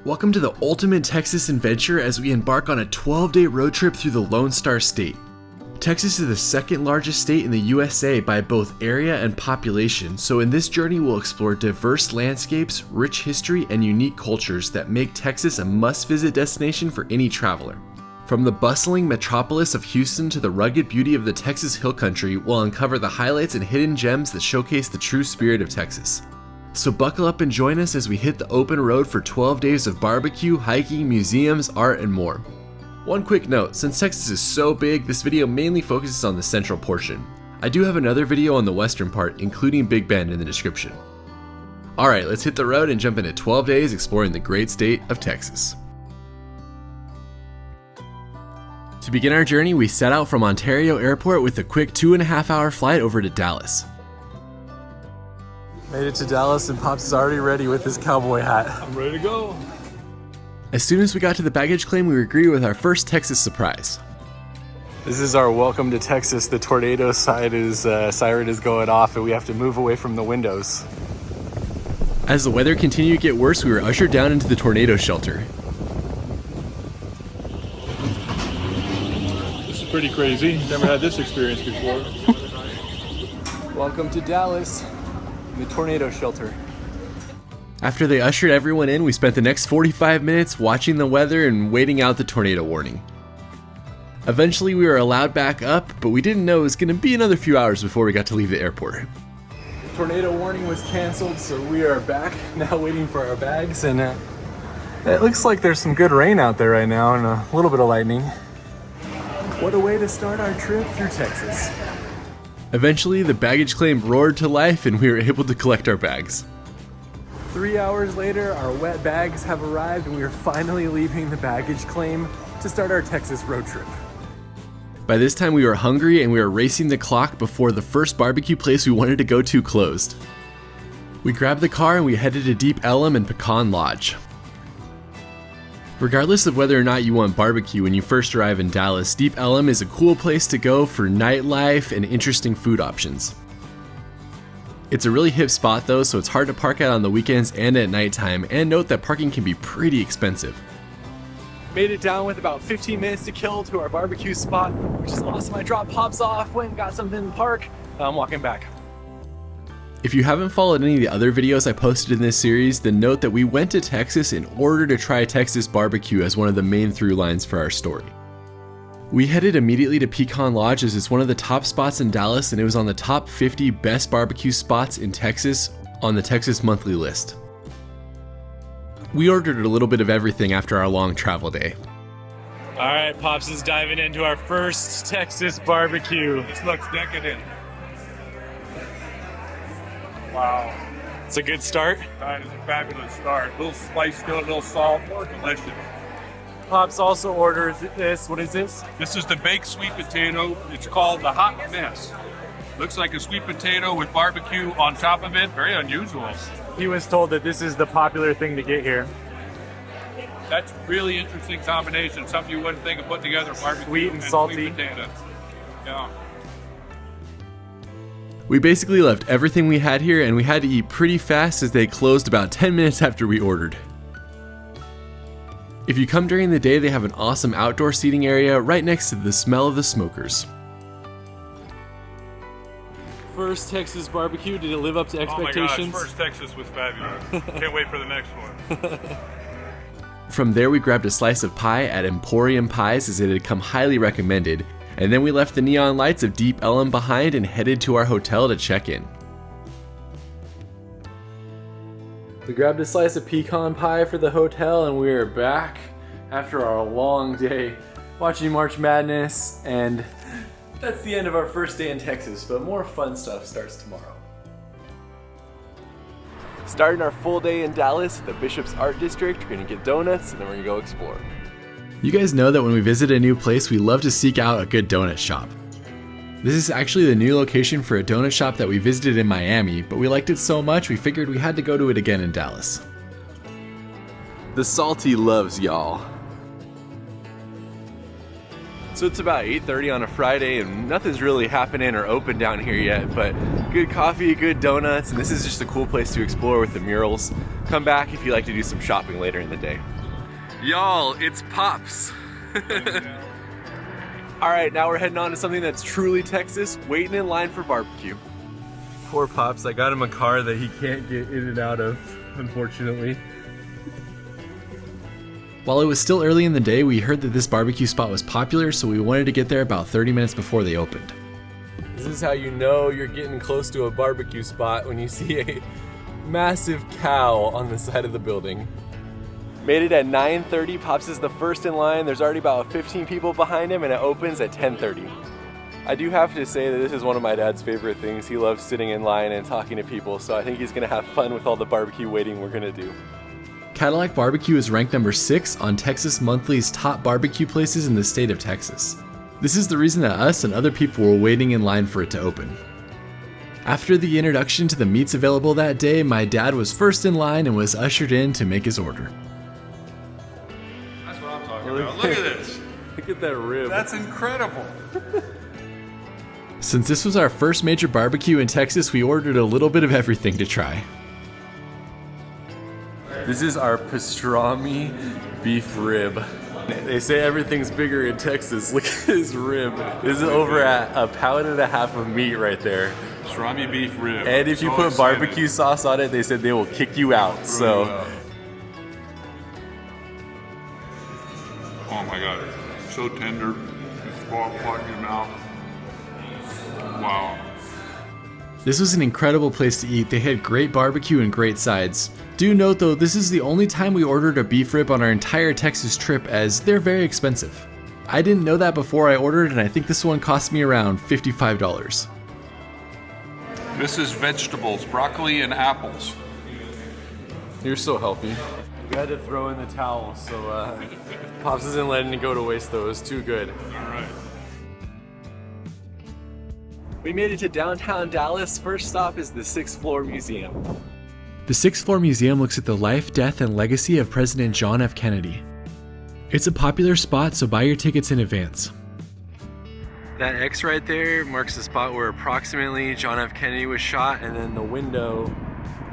Welcome to the ultimate Texas adventure as we embark on a 12-day road trip through the Lone Star State. Texas is the second largest state in the USA by both area and population, so in this journey we'll explore diverse landscapes, rich history, and unique cultures that make Texas a must-visit destination for any traveler. From the bustling metropolis of Houston to the rugged beauty of the Texas Hill Country, we'll uncover the highlights and hidden gems that showcase the true spirit of Texas. So buckle up and join us as we hit the open road for 12 days of barbecue, hiking, museums, art, and more. One quick note, since Texas is so big, this video mainly focuses on the central portion. I do have another video on the western part, including Big Bend, in the description. Alright, let's hit the road and jump into 12 days exploring the great state of Texas. To begin our journey, we set out from Ontario Airport with a quick 2.5-hour flight over to Dallas. Made it to Dallas and Pops is already ready with his cowboy hat. I'm ready to go. As soon as we got to the baggage claim, we were greeted with our first Texas surprise. This is our welcome to Texas. The tornado siren is going off and we have to move away from the windows. As the weather continued to get worse, we were ushered down into the tornado shelter. This is pretty crazy. Never had this experience before. Welcome to Dallas. The tornado shelter. After they ushered everyone in, we spent the next 45 minutes watching the weather and waiting out the tornado warning. Eventually we were allowed back up, but we didn't know it was going to be another few hours before we got to leave the airport. The tornado warning was canceled, so we are back now waiting for our bags, and it looks like there's some good rain out there right now and a little bit of lightning. What a way to start our trip through Texas. Eventually, the baggage claim roared to life and we were able to collect our bags. 3 hours later, our wet bags have arrived and we are finally leaving the baggage claim to start our Texas road trip. By this time, we were hungry and we were racing the clock before the first barbecue place we wanted to go to closed. We grabbed the car and we headed to Deep Ellum and Pecan Lodge. Regardless of whether or not you want barbecue when you first arrive in Dallas, Deep Ellum is a cool place to go for nightlife and interesting food options. It's a really hip spot though, so it's hard to park out on the weekends and at nighttime, and note that parking can be pretty expensive. Made it down with about 15 minutes to kill to our barbecue spot, which is awesome. I dropped Pops off, went and got something in the park. I'm walking back. If you haven't followed any of the other videos I posted in this series, then note that we went to Texas in order to try Texas barbecue as one of the main through lines for our story. We headed immediately to Pecan Lodge as it's one of the top spots in Dallas and it was on the top 50 best barbecue spots in Texas on the Texas Monthly list. We ordered a little bit of everything after our long travel day. All right, Pops is diving into our first Texas barbecue. This looks decadent. Wow. It's a good start. That is a fabulous start. A little spice to it, a little salt, delicious. Pops also orders this. What is this? This is the baked sweet potato. It's called the hot mess. Looks like a sweet potato with barbecue on top of it. Very unusual. He was told that this is the popular thing to get here. That's a really interesting combination. Something you wouldn't think of putting together, barbecue Sweet and salty. Sweet potato. Yeah. We basically left everything we had here and we had to eat pretty fast as they closed about 10 minutes after we ordered. If you come during the day, they have an awesome outdoor seating area right next to the smell of the smokers. First Texas barbecue, did it live up to expectations? Oh my gosh, first Texas was fabulous. Can't wait for the next one. From there we grabbed a slice of pie at Emporium Pies as it had come highly recommended, and then we left the neon lights of Deep Ellum behind and headed to our hotel to check in. We grabbed a slice of pecan pie for the hotel and we are back after our long day watching March Madness, and that's the end of our first day in Texas, but more fun stuff starts tomorrow. Starting our full day in Dallas at the Bishop's Art District, we're gonna get donuts and then we're gonna go explore. You guys know that when we visit a new place, we love to seek out a good donut shop. This is actually the new location for a donut shop that we visited in Miami, but we liked it so much we figured we had to go to it again in Dallas. The Salty loves y'all. So it's about 8:30 on a Friday and nothing's really happening or open down here yet, but good coffee, good donuts, and this is just a cool place to explore with the murals. Come back if you like to do some shopping later in the day. Y'all, it's Pops. All right, now we're heading on to something that's truly Texas, waiting in line for barbecue. Poor Pops, I got him a car that he can't get in and out of, unfortunately. While it was still early in the day, we heard that this barbecue spot was popular, so we wanted to get there about 30 minutes before they opened. This is how you know you're getting close to a barbecue spot, when you see a massive cow on the side of the building. Made it at 9:30. Pops is the first in line. There's already about 15 people behind him, and it opens at 10:30. I do have to say that this is one of my dad's favorite things. He loves sitting in line and talking to people, so I think he's gonna have fun with all the barbecue waiting we're gonna do. Cadillac Barbecue is ranked number 6 on Texas Monthly's top barbecue places in the state of Texas. This is the reason that us and other people were waiting in line for it to open. After the introduction to the meats available that day, my dad was first in line and was ushered in to make his order. That's what I'm talking about. Look at this. Look at that rib. That's incredible. Since this was our first major barbecue in Texas, we ordered a little bit of everything to try. This is our pastrami beef rib. They say everything's bigger in Texas. Look at this rib. This is over at 1.5 pounds of meat right there. Pastrami beef rib. And if you put barbecue sauce on it, they said they will kick you out. So. Oh my God, so tender. It's caught in your mouth. Wow. This was an incredible place to eat. They had great barbecue and great sides. Do note though, this is the only time we ordered a beef rib on our entire Texas trip, as they're very expensive. I didn't know that before I ordered, and I think this one cost me around $55. This is vegetables, broccoli and apples. You're so healthy. We had to throw in the towel, so Pops isn't letting it go to waste though. It was too good. All right. We made it to downtown Dallas. First stop is the 6th Floor Museum. The 6th Floor Museum looks at the life, death, and legacy of President John F. Kennedy. It's a popular spot, so buy your tickets in advance. That X right there marks the spot where approximately John F. Kennedy was shot, and then the window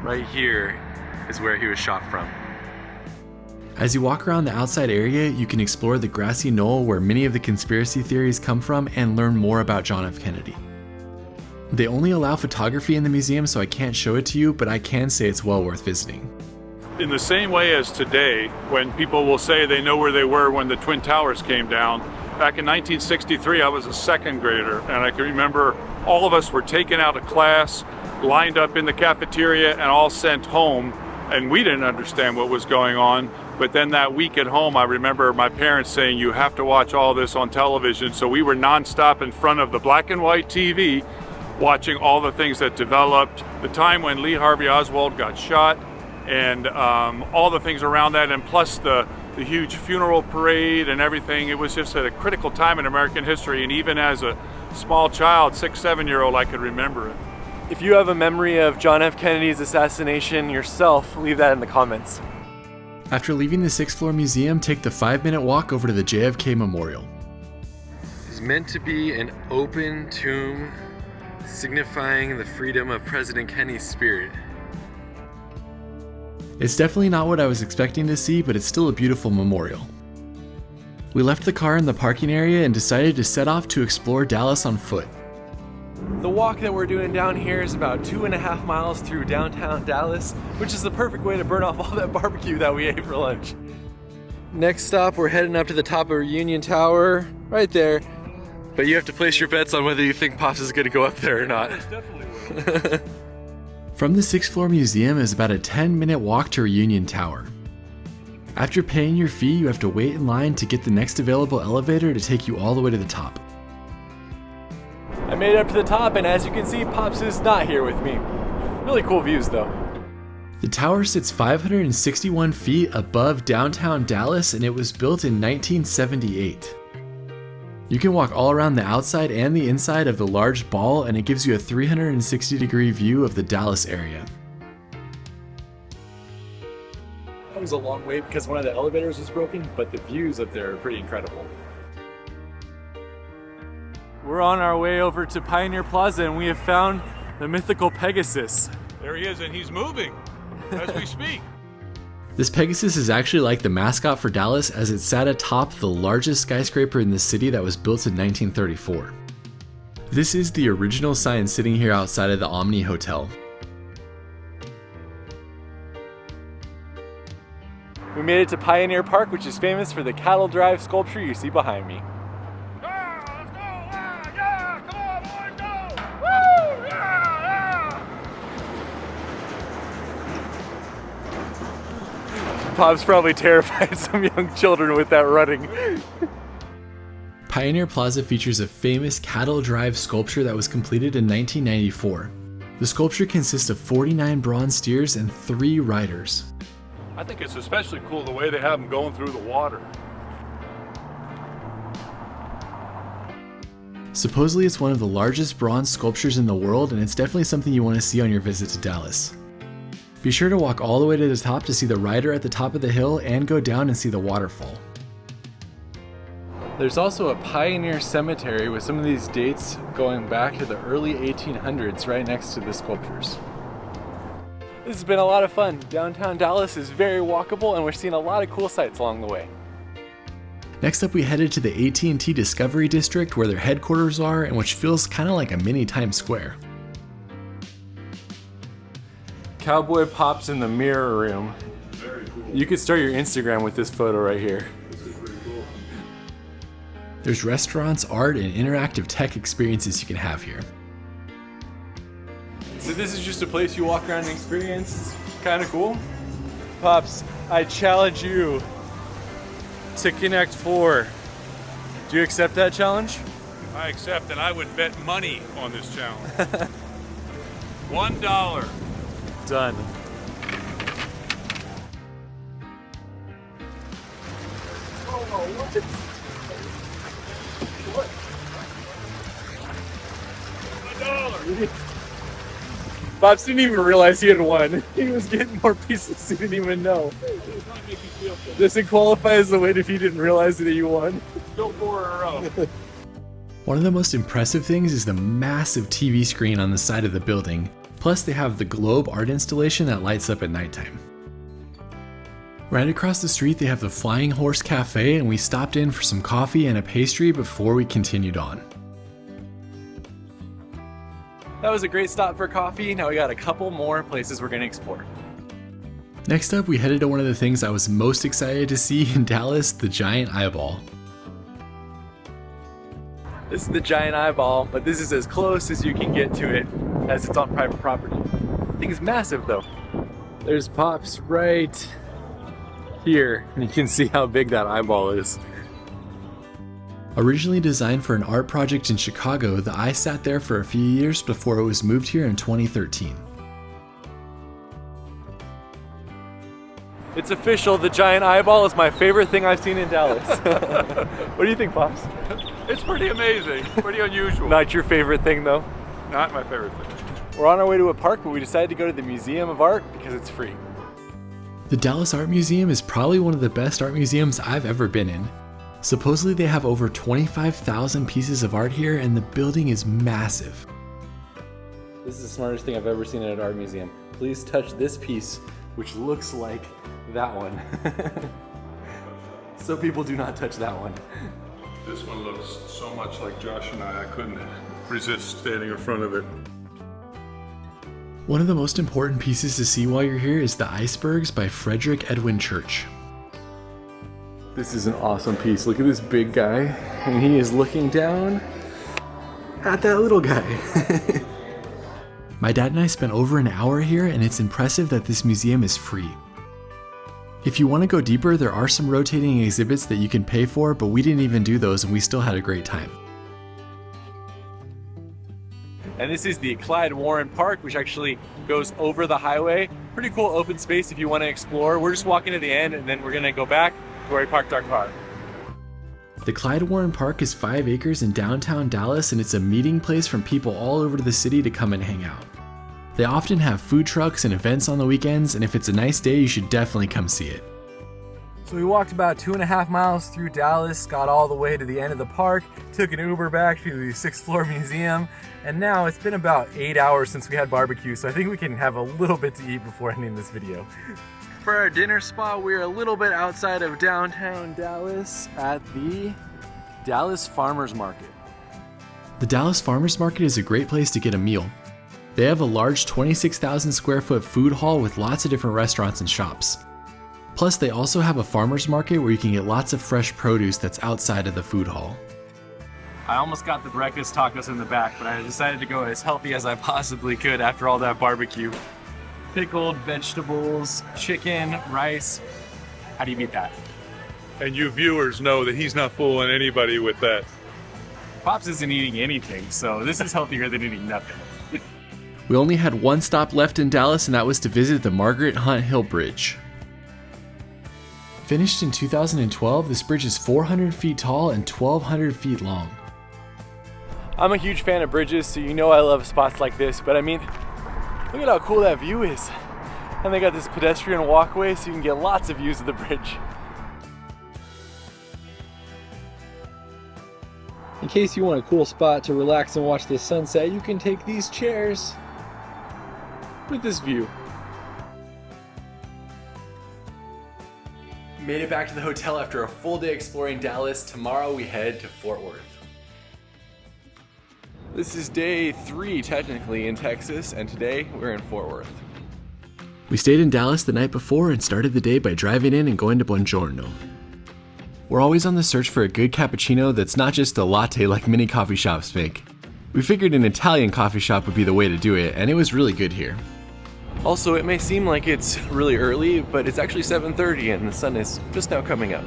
right here is where he was shot from. As you walk around the outside area, you can explore the grassy knoll where many of the conspiracy theories come from and learn more about John F. Kennedy. They only allow photography in the museum, so I can't show it to you, but I can say it's well worth visiting. In the same way as today, when people will say they know where they were when the Twin Towers came down, back in 1963, I was a 2nd grader, and I can remember all of us were taken out of class, lined up in the cafeteria, and all sent home, and we didn't understand what was going on. But then that week at home, I remember my parents saying, you have to watch all this on television, so we were nonstop in front of the black and white TV, watching all the things that developed, the time when Lee Harvey Oswald got shot, and all the things around that, and plus the huge funeral parade and everything. It was just at a critical time in American history, and even as a small child, 6, 7-year-old, I could remember it. If you have a memory of John F. Kennedy's assassination yourself, leave that in the comments. After leaving the 6th Floor Museum, take the 5-minute walk over to the JFK Memorial. It's meant to be an open tomb signifying the freedom of President Kennedy's spirit. It's definitely not what I was expecting to see, but it's still a beautiful memorial. We left the car in the parking area and decided to set off to explore Dallas on foot. The walk that we're doing down here is about 2.5 miles through downtown Dallas, which is the perfect way to burn off all that barbecue that we ate for lunch. Next stop, we're heading up to the top of Union Tower, right there. But you have to place your bets on whether you think Pops is going to go up there or not. Definitely. From the 6th Floor Museum is about a 10-minute walk to Union Tower. After paying your fee, you have to wait in line to get the next available elevator to take you all the way to the top. I made it up to the top, and as you can see, Pops is not here with me. Really cool views though. The tower sits 561 feet above downtown Dallas, and it was built in 1978. You can walk all around the outside and the inside of the large ball, and it gives you a 360-degree view of the Dallas area. That was a long wait because one of the elevators was broken, but the views up there are pretty incredible. We're on our way over to Pioneer Plaza, and we have found the mythical Pegasus. There he is, and he's moving as we speak. This Pegasus is actually like the mascot for Dallas, as it sat atop the largest skyscraper in the city that was built in 1934. This is the original sign sitting here outside of the Omni Hotel. We made it to Pioneer Park, which is famous for the cattle drive sculpture you see behind me. Pop's probably terrified some young children with that running. Pioneer Plaza features a famous cattle drive sculpture that was completed in 1994. The sculpture consists of 49 bronze steers and 3 riders. I think it's especially cool the way they have them going through the water. Supposedly it's one of the largest bronze sculptures in the world, and it's definitely something you want to see on your visit to Dallas. Be sure to walk all the way to the top to see the rider at the top of the hill and go down and see the waterfall. There's also a Pioneer Cemetery with some of these dates going back to the early 1800s right next to the sculptures. This has been a lot of fun. Downtown Dallas is very walkable and we're seeing a lot of cool sights along the way. Next up we headed to the AT&T Discovery District, where their headquarters are, and which feels kind of like a mini Times Square. Cowboy Pops in the mirror room. Very cool. You could start your Instagram with this photo right here. This is pretty cool. There's restaurants, art, and interactive tech experiences you can have here. So this is just a place you walk around and experience. It's kind of cool. Pops, I challenge you to connect 4. Do you accept that challenge? I accept, and I would bet money on this challenge. $1. Done. Pops didn't even realize he had won. He was getting more pieces he didn't even know. Does it qualify as a win if he didn't realize that you won? Go 4 in a row. One of the most impressive things is the massive TV screen on the side of the building. Plus they have the globe art installation that lights up at nighttime. Right across the street they have the Flying Horse Cafe, and we stopped in for some coffee and a pastry before we continued on. That was a great stop for coffee. Now we got a couple more places we're gonna explore. Next up we headed to one of the things I was most excited to see in Dallas, the giant eyeball. This is the giant eyeball, but this is as close as you can get to it as it's on private property. The thing is massive though. There's Pops right here, and you can see how big that eyeball is. Originally designed for an art project in Chicago, the eye sat there for a few years before it was moved here in 2013. It's official, the giant eyeball is my favorite thing I've seen in Dallas. What do you think, Pops? It's pretty amazing, pretty unusual. Not your favorite thing though? Not my favorite thing. We're on our way to a park, but we decided to go to the Museum of Art because it's free. The Dallas Art Museum is probably one of the best art museums I've ever been in. Supposedly they have over 25,000 pieces of art here, and the building is massive. This is the smartest thing I've ever seen at an art museum. Please touch this piece, which looks like that one. So people do not touch that one. This one looks so much like Josh and I couldn't resist standing in front of it. One of the most important pieces to see while you're here is the Icebergs by Frederick Edwin Church. This is an awesome piece. Look at this big guy, and he is looking down at that little guy. My dad and I spent over an hour here, and it's impressive that this museum is free. If you want to go deeper, there are some rotating exhibits that you can pay for, but we didn't even do those and we still had a great time. And this is the Clyde Warren Park, which actually goes over the highway. Pretty cool open space if you want to explore. We're just walking to the end and then we're going to go back to where we parked our car. The Clyde Warren Park is 5 acres in downtown Dallas, and it's a meeting place for people all over the city to come and hang out. They often have food trucks and events on the weekends, and if it's a nice day, you should definitely come see it. So we walked about 2.5 miles through Dallas, got all the way to the end of the park, took an Uber back to the 6th floor museum, and now it's been about 8 hours since we had barbecue, so I think we can have a little bit to eat before ending this video. for our dinner spot. We're a little bit outside of downtown Dallas at the Dallas Farmers Market. The Dallas Farmers Market is a great place to get a meal. They have a large 26,000 square foot food hall with lots of different restaurants and shops. Plus, they also have a farmers market where you can get lots of fresh produce that's outside of the food hall. I almost got the breakfast tacos in the back, but I decided to go as healthy as I possibly could after all that barbecue. Pickled vegetables, chicken, rice. How do you beat that? And you viewers know that he's not fooling anybody with that. Pops isn't eating anything, so this is healthier than eating nothing. We only had one stop left in Dallas, and that was to visit the Margaret Hunt Hill Bridge. Finished in 2012, this bridge is 400 feet tall and 1,200 feet long. I'm a huge fan of bridges, so you know I love spots like this, but I mean, look at how cool that view is. And they got this pedestrian walkway so you can get lots of views of the bridge. In case you want a cool spot to relax and watch the sunset, you can take these chairs with this view. Made it back to the hotel after a full day exploring Dallas. Tomorrow we head to Fort Worth. This is day 3 technically in Texas, and today we're in Fort Worth. We stayed in Dallas the night before and started the day by driving in and going to Buongiorno. We're always on the search for a good cappuccino that's not just a latte like many coffee shops make. We figured an Italian coffee shop would be the way to do it, and it was really good here. Also, it may seem like it's really early, but it's actually 7:30 and the sun is just now coming up.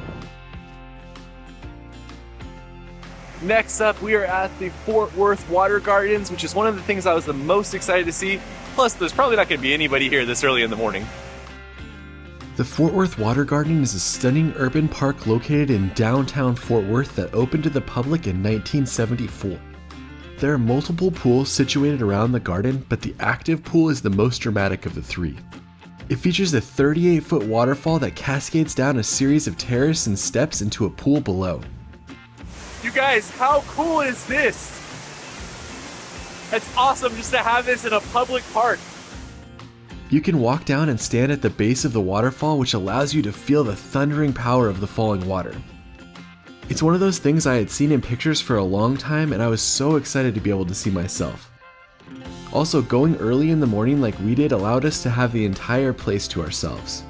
Next up, we are at the Fort Worth Water Gardens, which is one of the things I was the most excited to see. Plus, there's probably not going to be anybody here this early in the morning. The Fort Worth Water Garden is a stunning urban park located in downtown Fort Worth that opened to the public in 1974. There are multiple pools situated around the garden, but the active pool is the most dramatic of the 3. It features a 38-foot waterfall that cascades down a series of terraces and steps into a pool below. You guys, how cool is this? It's awesome just to have this in a public park. You can walk down and stand at the base of the waterfall, which allows you to feel the thundering power of the falling water. It's one of those things I had seen in pictures for a long time, and I was so excited to be able to see myself. Also, going early in the morning like we did allowed us to have the entire place to ourselves.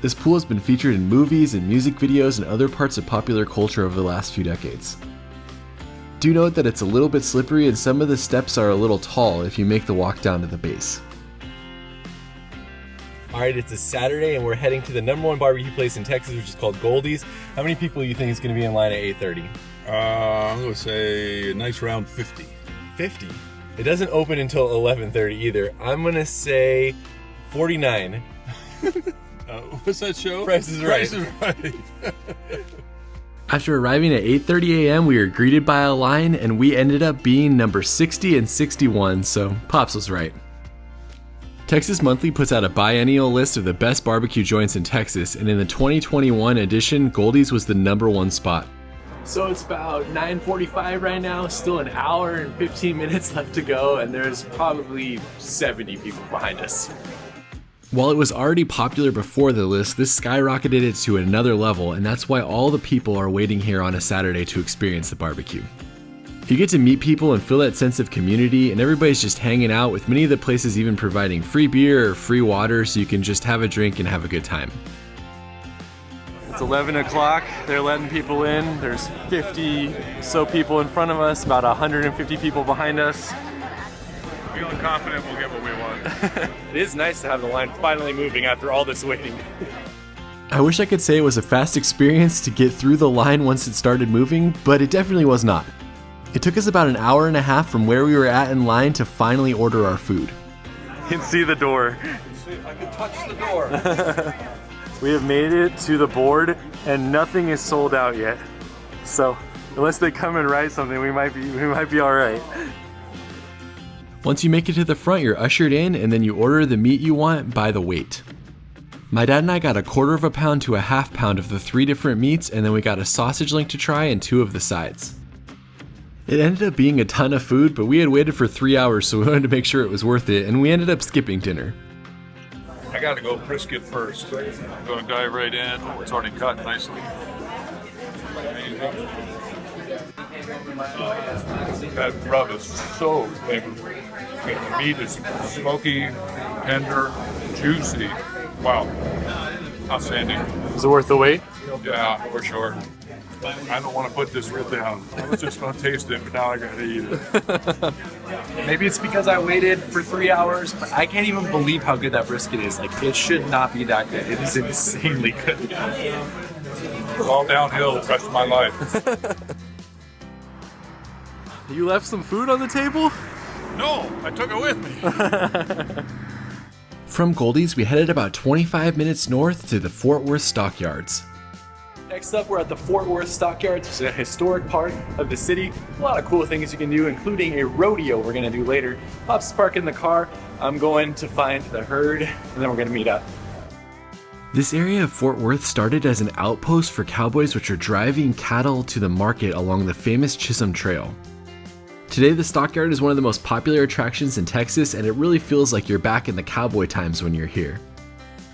This pool has been featured in movies and music videos and other parts of popular culture over the last few decades. Do note that it's a little bit slippery and some of the steps are a little tall if you make the walk down to the base. Alright, it's a Saturday and we're heading to the #1 barbecue place in Texas, which is called Goldie's. How many people do you think is going to be in line at 8:30? I'm going to say a nice round 50. 50? It doesn't open until 11:30 either. I'm going to say 49. What's that show? Price is Right. Price is Right. After arriving at 8:30 a.m., we were greeted by a line, and we ended up being number 60 and 61, so Pops was right. Texas Monthly puts out a biennial list of the best barbecue joints in Texas, and in the 2021 edition, Goldie's was the #1 spot. So it's about 9:45 right now, still an hour and 15 minutes left to go, and there's probably 70 people behind us. While it was already popular before the list, this skyrocketed it to another level, and that's why all the people are waiting here on a Saturday to experience the barbecue. You get to meet people and feel that sense of community, and everybody's just hanging out, with many of the places even providing free beer or free water so you can just have a drink and have a good time. It's 11 o'clock, they're letting people in. There's 50 so people in front of us, about 150 people behind us. Feeling confident we'll get what we want. It is nice to have the line finally moving after all this waiting. I wish I could say it was a fast experience to get through the line once it started moving, but it definitely was not. It took us about an hour and a half from where we were at in line to finally order our food. You can see the door. I can touch the door. We have made it to the board and nothing is sold out yet. So unless they come and write something, we might be all right. Once you make it to the front, you're ushered in, and then you order the meat you want by the weight. My dad and I got a 1/4 pound to a 1/2 pound of the 3 different meats, and then we got a sausage link to try and 2 of the sides. It ended up being a ton of food, but we had waited for 3 hours, so we wanted to make sure it was worth it, and we ended up skipping dinner. I gotta go brisket first. I'm gonna dive right in. It's already cut nicely. That rub is so flavorful. The meat is smoky, tender, juicy. Wow. Outstanding. Is it worth the wait? Yeah, for sure. I don't want to put this rib down. I was just going to taste it, but now I got to eat it. Maybe it's because I waited for 3 hours, but I can't even believe how good that brisket is. Like, it should not be that good. It is insanely good. It's all downhill the rest of my life. You left some food on the table? No, I took it with me. From Goldie's, we headed about 25 minutes north to the Fort Worth Stockyards. Next up, we're at the Fort Worth Stockyards, which is a historic part of the city. A lot of cool things you can do, including a rodeo we're gonna do later. Pop's parking the car. I'm going to find the herd, and then we're gonna meet up. This area of Fort Worth started as an outpost for cowboys which are driving cattle to the market along the famous Chisholm Trail. Today, the Stockyard is one of the most popular attractions in Texas, and it really feels like you're back in the cowboy times when you're here.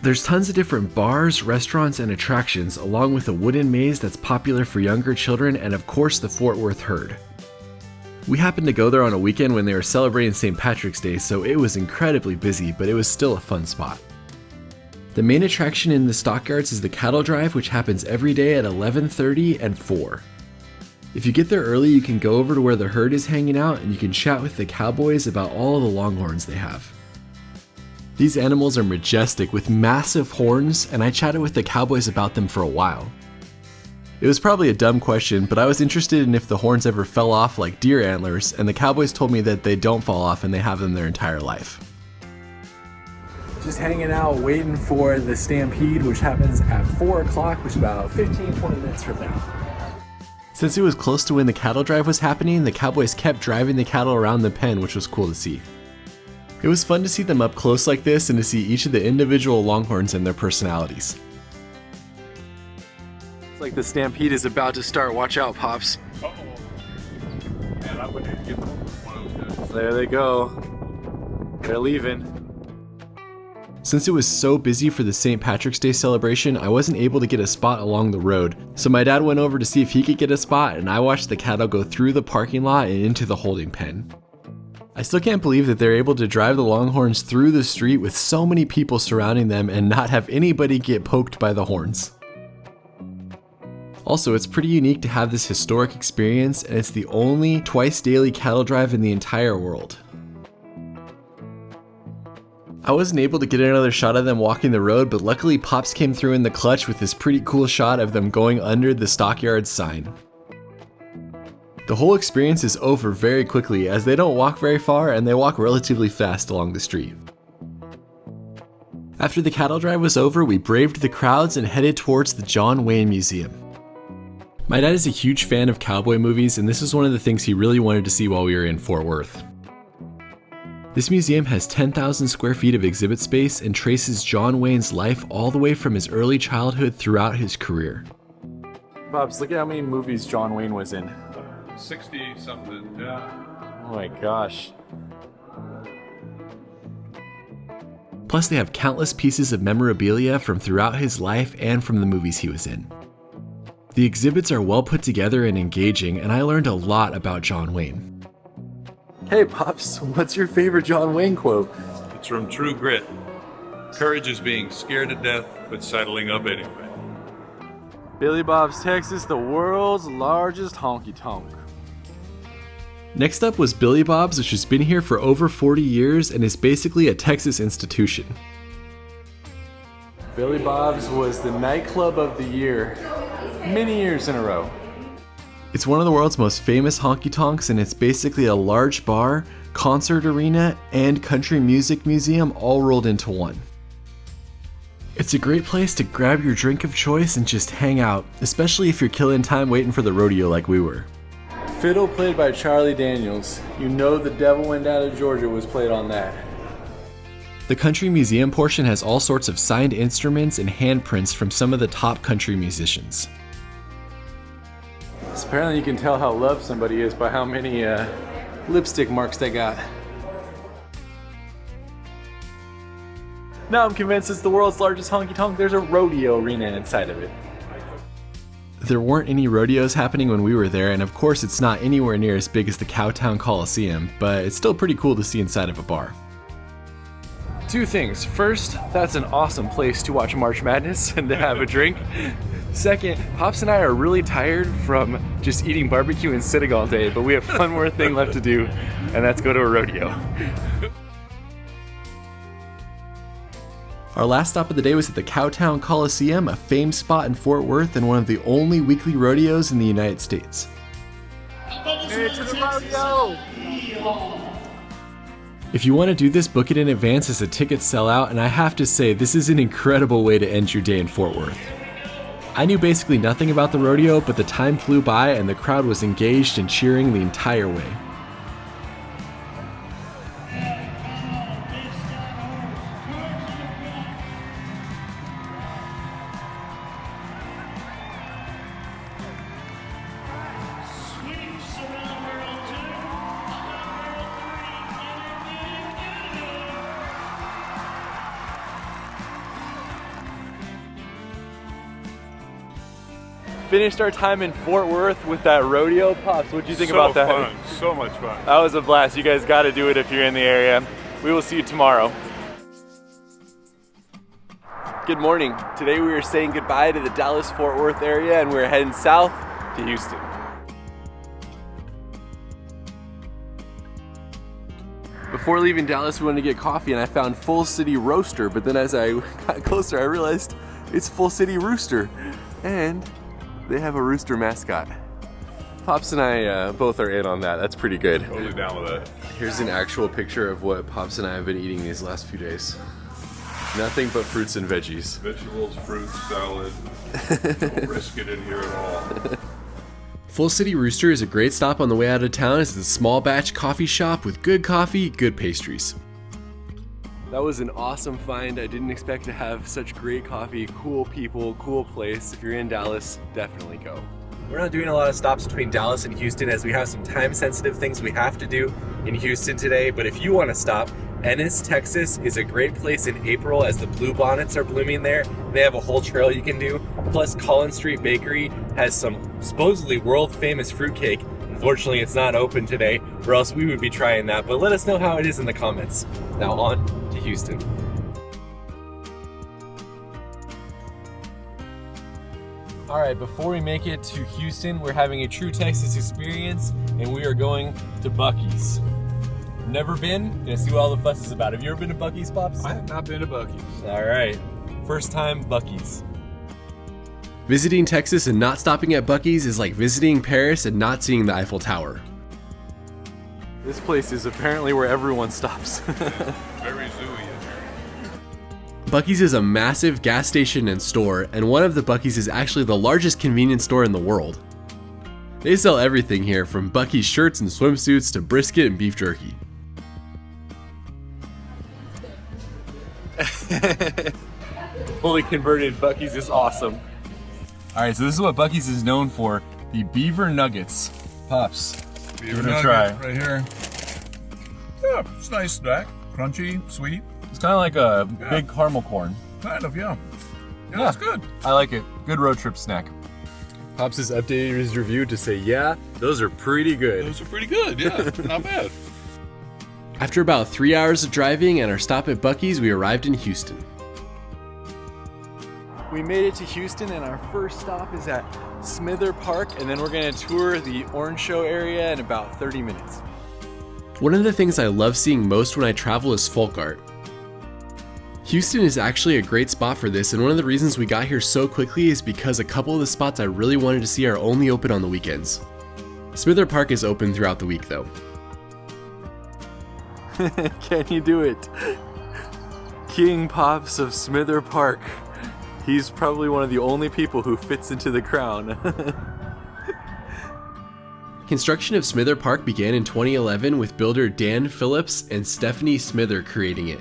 There's tons of different bars, restaurants, and attractions, along with a wooden maze that's popular for younger children, and of course the Fort Worth herd. We happened to go there on a weekend when they were celebrating St. Patrick's Day, so it was incredibly busy, but it was still a fun spot. The main attraction in the Stockyards is the cattle drive, which happens every day at 11:30 and 4. If you get there early, you can go over to where the herd is hanging out and you can chat with the cowboys about all the longhorns they have. These animals are majestic with massive horns, and I chatted with the cowboys about them for a while. It was probably a dumb question, but I was interested in if the horns ever fell off like deer antlers, and the cowboys told me that they don't fall off and they have them their entire life. Just hanging out, waiting for the stampede, which happens at 4 o'clock, which is about 15-20 minutes from now. Since it was close to when the cattle drive was happening, the cowboys kept driving the cattle around the pen, which was cool to see. It was fun to see them up close like this and to see each of the individual longhorns and their personalities. It's like the stampede is about to start. Watch out, Pops. Uh-oh. Man, I wouldn't get one of those guys. There they go. They're leaving. Since it was so busy for the St. Patrick's Day celebration, I wasn't able to get a spot along the road, so my dad went over to see if he could get a spot, and I watched the cattle go through the parking lot and into the holding pen. I still can't believe that they're able to drive the longhorns through the street with so many people surrounding them and not have anybody get poked by the horns. Also, it's pretty unique to have this historic experience, and it's the only twice daily cattle drive in the entire world. I wasn't able to get another shot of them walking the road, but luckily Pops came through in the clutch with this pretty cool shot of them going under the Stockyards sign. The whole experience is over very quickly as they don't walk very far and they walk relatively fast along the street. After the cattle drive was over, we braved the crowds and headed towards the John Wayne Museum. My dad is a huge fan of cowboy movies, and this was one of the things he really wanted to see while we were in Fort Worth. This museum has 10,000 square feet of exhibit space and traces John Wayne's life all the way from his early childhood throughout his career. Pops, look at how many movies John Wayne was in. 60 something, yeah. Oh my gosh. Plus, they have countless pieces of memorabilia from throughout his life and from the movies he was in. The exhibits are well put together and engaging, and I learned a lot about John Wayne. Hey Pops, what's your favorite John Wayne quote? It's from True Grit. Courage is being scared to death, but settling up anyway. Billy Bob's Texas, the world's largest honky-tonk. Next up was Billy Bob's, which has been here for over 40 years and is basically a Texas institution. Billy Bob's was the nightclub of the year, many years in a row. It's one of the world's most famous honky-tonks, and it's basically a large bar, concert arena, and country music museum all rolled into one. It's a great place to grab your drink of choice and just hang out, especially if you're killing time waiting for the rodeo like we were. Fiddle played by Charlie Daniels. You know The Devil Went Down to Georgia was played on that. The country museum portion has all sorts of signed instruments and handprints from some of the top country musicians. So apparently you can tell how loved somebody is by how many lipstick marks they got. Now I'm convinced it's the world's largest honky tonk. There's a rodeo arena inside of it. There weren't any rodeos happening when we were there, and of course it's not anywhere near as big as the Cowtown Coliseum, but it's still pretty cool to see inside of a bar. Two things. First, that's an awesome place to watch March Madness and to have a drink. Second, Pops and I are really tired from just eating barbecue and sitting all day, but we have one more thing left to do, and that's go to a rodeo. Our last stop of the day was at the Cowtown Coliseum, a famed spot in Fort Worth and one of the only weekly rodeos in the United States. Hey, to the rodeo! If you want to do this, book it in advance as the tickets sell out, and I have to say, this is an incredible way to end your day in Fort Worth. I knew basically nothing about the rodeo, but the time flew by and the crowd was engaged and cheering the entire way. Finished our time in Fort Worth with that rodeo. Pops, what'd you think about that? So fun, so much fun. That was a blast. You guys got to do it if you're in the area. We will see you tomorrow. Good morning. Today we are saying goodbye to the Dallas-Fort Worth area and we're heading south to Houston. Before leaving Dallas, we wanted to get coffee and I found Full City Roaster, but then as I got closer, I realized it's Full City Rooster. And they have a rooster mascot. Pops and I both are in on that. That's pretty good. Totally down with that. Here's an actual picture of what Pops and I have been eating these last few days. Nothing but fruits and veggies. Vegetables, fruit, salad. No brisket in here at all. Full City Rooster is a great stop on the way out of town. It's a small batch coffee shop with good coffee, good pastries. That was an awesome find. I didn't expect to have such great coffee, cool people, cool place. If you're in Dallas, definitely go. We're not doing a lot of stops between Dallas and Houston as we have some time-sensitive things we have to do in Houston today, but if you want to stop, Ennis, Texas is a great place in April as the bluebonnets are blooming there. They have a whole trail you can do. Plus, Collins Street Bakery has some supposedly world-famous fruitcake. Unfortunately, it's not open today, or else we would be trying that, but let us know how it is in the comments. Now on to Houston. All right, before we make it to Houston, we're having a true Texas experience, and we are going to Buc-ee's. Never been, gonna see what all the fuss is about. Have you ever been to Buc-ee's, Pops? I have not been to Buc-ee's. All right, first time Buc-ee's. Visiting Texas and not stopping at Buc-ee's is like visiting Paris and not seeing the Eiffel Tower. This place is apparently where everyone stops. Very zooey in here. Buc-ee's is a massive gas station and store, and one of the Buc-ee's is actually the largest convenience store in the world. They sell everything here, from Buc-ee's shirts and swimsuits to brisket and beef jerky. Fully converted Buc-ee's is awesome. All right, so this is what Buc-ee's is known for, the beaver nuggets. Pops, Beaver give it a nugget try. right here. Yeah, it's nice snack. Crunchy, sweet. It's kind of like a big caramel corn. Kind of, yeah. Yeah, it's good. I like it. Good road trip snack. Pops has updated his review to say, yeah, those are pretty good. Those are pretty good, yeah. Not bad. After about 3 hours of driving and our stop at Buc-ee's, we arrived in Houston. We made it to Houston, and our first stop is at Smither Park, and then we're gonna tour the Orange Show area in about 30 minutes. One of the things I love seeing most when I travel is folk art. Houston is actually a great spot for this, and one of the reasons we got here so quickly is because a couple of the spots I really wanted to see are only open on the weekends. Smither Park is open throughout the week though. Can you do it? King Pops of Smither Park. He's probably one of the only people who fits into the crown. Construction of Smither Park began in 2011 with builder Dan Phillips and Stephanie Smither creating it.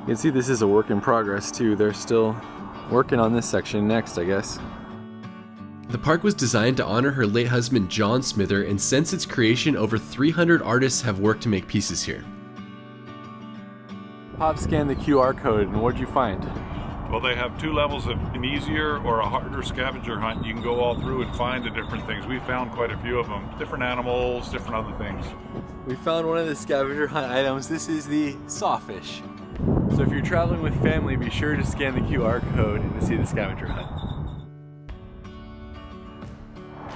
You can see this is a work in progress too. They're still working on this section next, I guess. The park was designed to honor her late husband John Smither, and since its creation, over 300 artists have worked to make pieces here. Pop scanned the QR code, and what'd you find? Well, they have two levels of an easier or a harder scavenger hunt. You can go all through and find the different things. We found quite a few of them. Different animals, different other things. We found one of the scavenger hunt items. This is the sawfish. So if you're traveling with family, be sure to scan the QR code and to see the scavenger hunt.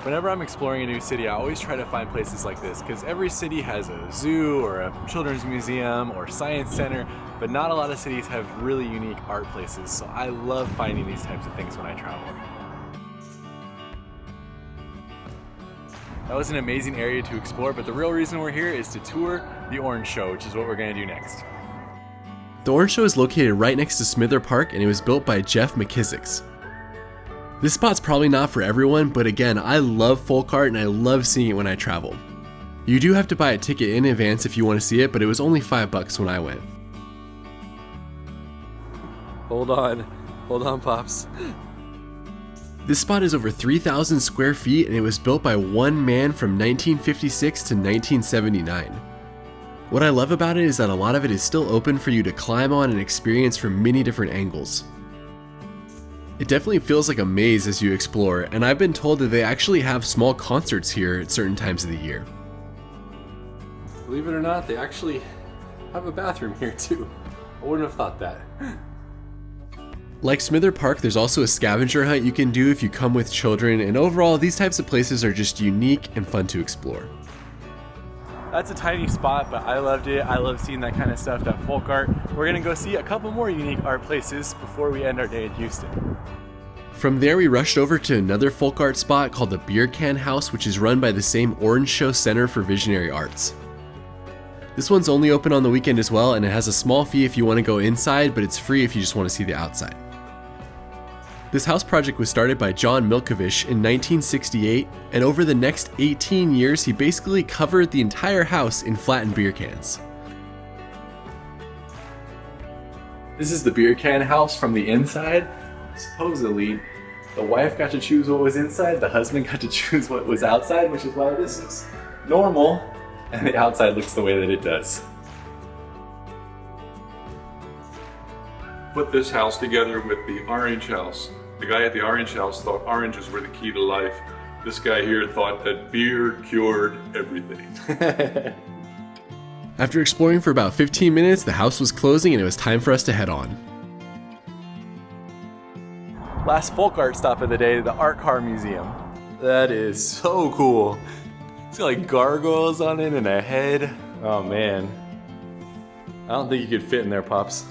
Whenever I'm exploring a new city, I always try to find places like this because every city has a zoo or a children's museum or science center, but not a lot of cities have really unique art places. So I love finding these types of things when I travel. That was an amazing area to explore, but the real reason we're here is to tour the Orange Show, which is what we're going to do next. The Orange Show is located right next to Smither Park, and it was built by Jeff McKissicks. This spot's probably not for everyone, but again, I love folk art and I love seeing it when I travel. You do have to buy a ticket in advance if you want to see it, but it was only $5 when I went. Hold on, Pops. This spot is over 3,000 square feet and it was built by one man from 1956 to 1979. What I love about it is that a lot of it is still open for you to climb on and experience from many different angles. It definitely feels like a maze as you explore, and I've been told that they actually have small concerts here at certain times of the year. Believe it or not, they actually have a bathroom here too. I wouldn't have thought that. Like Smither Park, there's also a scavenger hunt you can do if you come with children, and overall, these types of places are just unique and fun to explore. That's a tiny spot, but I loved it. I love seeing that kind of stuff, that folk art. We're gonna go see a couple more unique art places before we end our day in Houston. From there, we rushed over to another folk art spot called the Beer Can House, which is run by the same Orange Show Center for Visionary Arts. This one's only open on the weekend as well, and it has a small fee if you want to go inside, but it's free if you just want to see the outside. This house project was started by John Milkovich in 1968, and over the next 18 years, he basically covered the entire house in flattened beer cans. This is the beer can house from the inside. Supposedly, the wife got to choose what was inside, the husband got to choose what was outside, which is why this is normal, and the outside looks the way that it does. Put this house together with the Orange House. The guy at the Orange House thought oranges were the key to life. This guy here thought that beer cured everything. After exploring for about 15 minutes, the house was closing and it was time for us to head on. Last folk art stop of the day, the Art Car Museum. That is so cool. It's got like gargoyles on it and a head. Oh man. I don't think you could fit in there, Pops.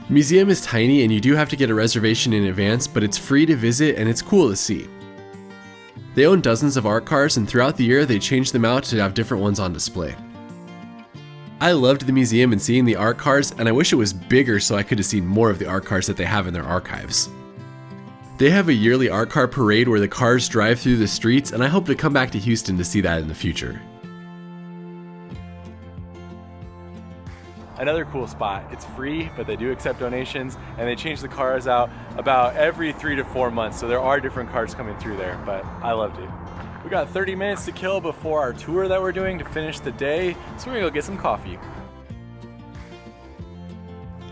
The museum is tiny and you do have to get a reservation in advance, but it's free to visit and it's cool to see. They own dozens of art cars, and throughout the year they change them out to have different ones on display. I loved the museum and seeing the art cars, and I wish it was bigger so I could have seen more of the art cars that they have in their archives. They have a yearly art car parade where the cars drive through the streets, and I hope to come back to Houston to see that in the future. Another cool spot. It's free, but they do accept donations, and they change the cars out about every 3 to 4 months, so there are different cars coming through there, but I loved it. We got 30 minutes to kill before our tour that we're doing to finish the day, so we're gonna go get some coffee.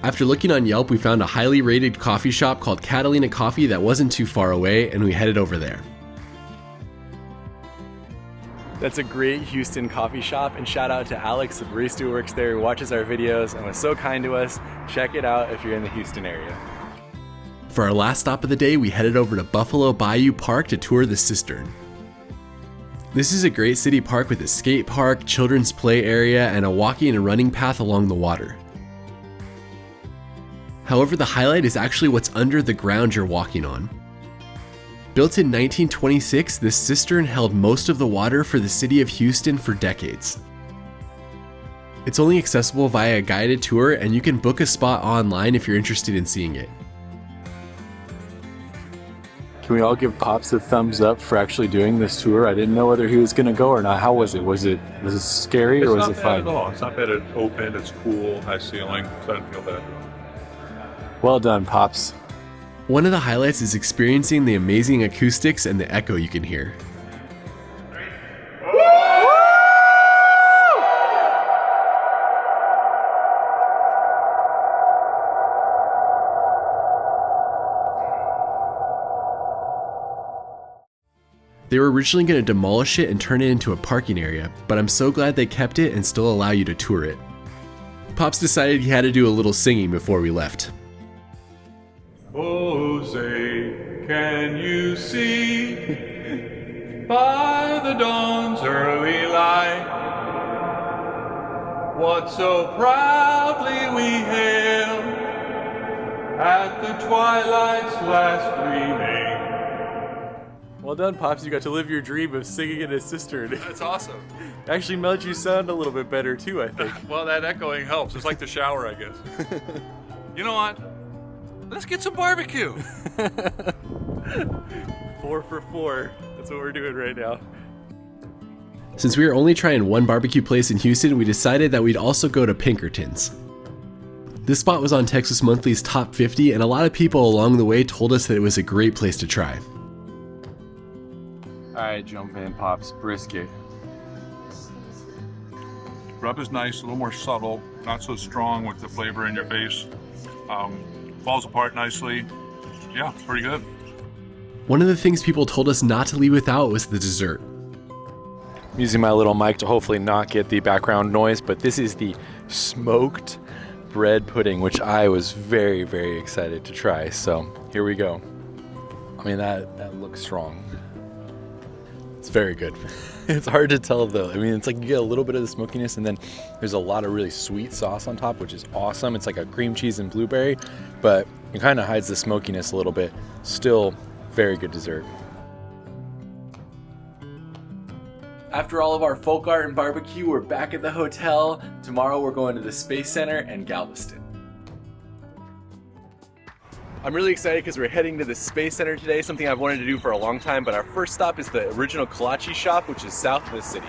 After looking on Yelp, we found a highly rated coffee shop called Catalina Coffee that wasn't too far away, and we headed over there. That's a great Houston coffee shop, and shout out to Alex, the barista who works there, who watches our videos and was so kind to us. Check it out if you're in the Houston area. For our last stop of the day, we headed over to Buffalo Bayou Park to tour the Cistern. This is a great city park with a skate park, children's play area, and a walking and running path along the water. However, the highlight is actually what's under the ground you're walking on. Built in 1926, this cistern held most of the water for the city of Houston for decades. It's only accessible via a guided tour, and you can book a spot online if you're interested in seeing it. Can we all give Pops a thumbs up for actually doing this tour? I didn't know whether he was gonna go or not. How was it? Was it scary or was it fun? It's not bad at all. It's not bad. It's open, it's cool, high ceiling, so I didn't feel bad. Well done, Pops. One of the highlights is experiencing the amazing acoustics and the echo you can hear. They were originally going to demolish it and turn it into a parking area, but I'm so glad they kept it and still allow you to tour it. Pops decided he had to do a little singing before we left. Jose, can you see by the dawn's early light what so proudly we hailed at the twilight's last gleaming? Well done, Pops. You got to live your dream of singing in a cistern. That's awesome. Actually made you sound a little bit better too, I think. Well, that echoing helps. It's like the shower, I guess. You know what? Let's get some barbecue. 4 for 4. That's what we're doing right now. Since we were only trying one barbecue place in Houston, we decided that we'd also go to Pinkerton's. This spot was on Texas Monthly's top 50, and a lot of people along the way told us that it was a great place to try. Alright, jump in, Pops. Brisket. Rub is nice, a little more subtle, not so strong with the flavor in your face. Falls apart nicely. Yeah, pretty good. One of the things people told us not to leave without was the dessert. I'm using my little mic to hopefully not get the background noise, but this is the smoked bread pudding, which I was very, very excited to try. So here we go. I mean, that looks strong. It's very good. It's hard to tell though. I mean, it's like you get a little bit of the smokiness and then there's a lot of really sweet sauce on top, which is awesome. It's like a cream cheese and blueberry, but it kind of hides the smokiness a little bit. Still very good dessert. After all of our folk art and barbecue, we're back at the hotel. Tomorrow we're going to the Space Center and Galveston. I'm really excited because we're heading to the Space Center today, something I've wanted to do for a long time, but our first stop is the original kolache shop, which is south of the city.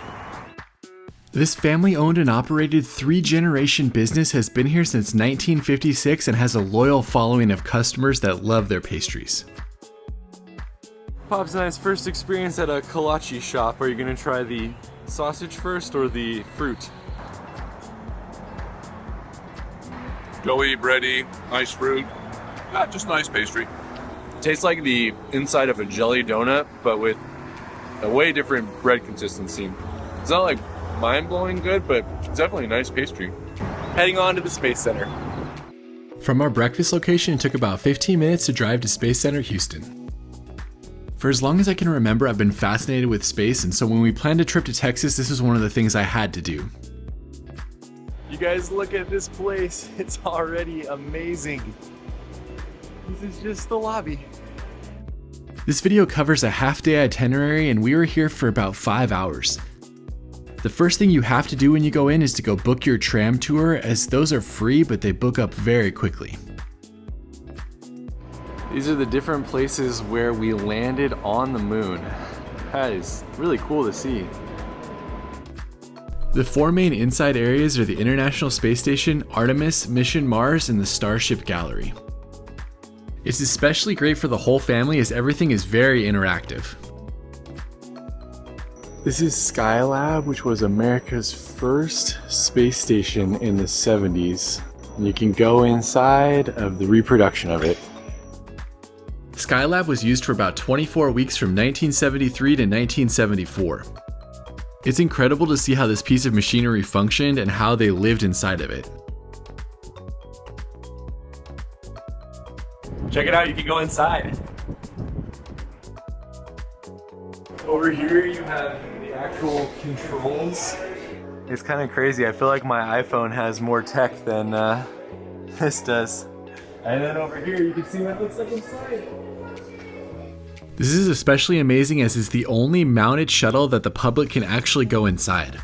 This family-owned and operated 3-generation business has been here since 1956 and has a loyal following of customers that love their pastries. Pops and I's first experience at a kolache shop. Are you gonna try the sausage first or the fruit? Doughy, bready, nice fruit. Yeah, just nice pastry. Tastes like the inside of a jelly donut, but with a way different bread consistency. It's not like mind-blowing good, but it's definitely a nice pastry. Heading on to the Space Center. From our breakfast location, it took about 15 minutes to drive to Space Center, Houston. For as long as I can remember, I've been fascinated with space, and so when we planned a trip to Texas, this was one of the things I had to do. You guys look at this place. It's already amazing. This is just the lobby. This video covers a half-day itinerary, and we were here for about 5 hours. The first thing you have to do when you go in is to go book your tram tour, as those are free, but they book up very quickly. These are the different places where we landed on the moon. That is really cool to see. The 4 main inside areas are the International Space Station, Artemis, Mission Mars, and the Starship Gallery. It's especially great for the whole family as everything is very interactive. This is Skylab, which was America's first space station in the 70s. And you can go inside of the reproduction of it. Skylab was used for about 24 weeks from 1973 to 1974. It's incredible to see how this piece of machinery functioned and how they lived inside of it. Check it out, you can go inside. Over here you have the actual controls. It's kind of crazy. I feel like my iPhone has more tech than this does. And then over here you can see what it looks like inside. This is especially amazing as it's the only mounted shuttle that the public can actually go inside.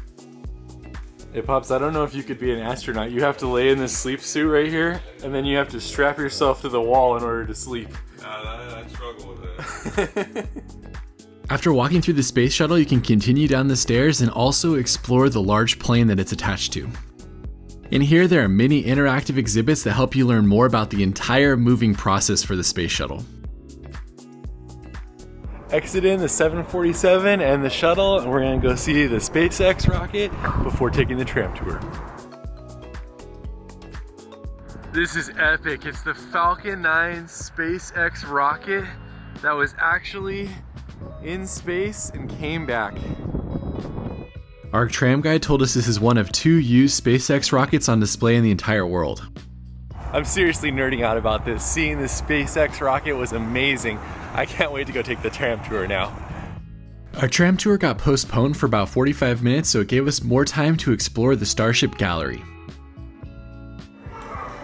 Hey Pops, I don't know if you could be an astronaut. You have to lay in this sleep suit right here, and then you have to strap yourself to the wall in order to sleep. I'd struggle with that. After walking through the space shuttle, you can continue down the stairs and also explore the large plane that it's attached to. In here, there are many interactive exhibits that help you learn more about the entire moving process for the space shuttle. Exit in the 747 and the shuttle, and we're gonna go see the SpaceX rocket before taking the tram tour. This is epic. It's the Falcon 9 SpaceX rocket that was actually in space and came back. Our tram guide told us this is one of 2 used SpaceX rockets on display in the entire world. I'm seriously nerding out about this. Seeing this SpaceX rocket was amazing. I can't wait to go take the tram tour now. Our tram tour got postponed for about 45 minutes, so it gave us more time to explore the Starship Gallery.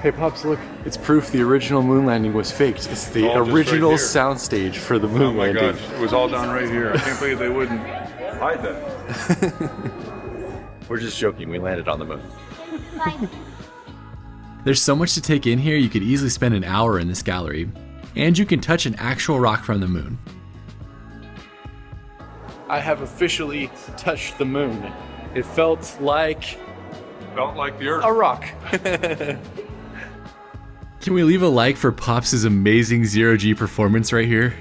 Hey Pops, look. It's proof the original moon landing was faked. It's the original soundstage for the moon landing. Oh my gosh, it was all done right here. I can't believe they wouldn't hide that. We're just joking, we landed on the moon. There's so much to take in here, you could easily spend an hour in this gallery. And you can touch an actual rock from the moon. I have officially touched the moon. It felt like the Earth. a rock. Can we leave a like for Pops' amazing zero-G performance right here?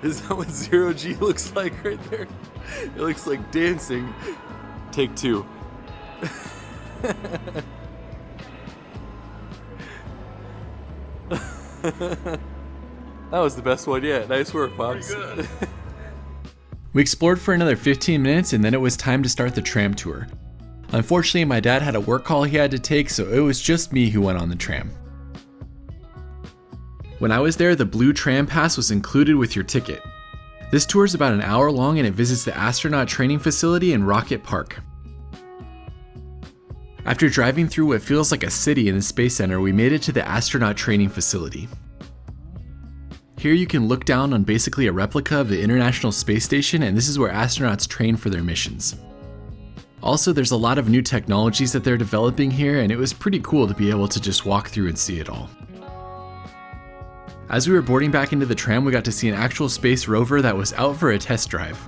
Is that what zero-G looks like right there? It looks like dancing. Take 2. That was the best one yet. Nice work, Pops. Pretty good. We explored for another 15 minutes and then it was time to start the tram tour. Unfortunately, my dad had a work call he had to take, so it was just me who went on the tram. When I was there, the blue tram pass was included with your ticket. This tour is about an hour long and it visits the astronaut training facility and Rocket Park. After driving through what feels like a city in the Space Center, we made it to the astronaut training facility. Here you can look down on basically a replica of the International Space Station, and this is where astronauts train for their missions. Also, there's a lot of new technologies that they're developing here, and it was pretty cool to be able to just walk through and see it all. As we were boarding back into the tram, we got to see an actual space rover that was out for a test drive.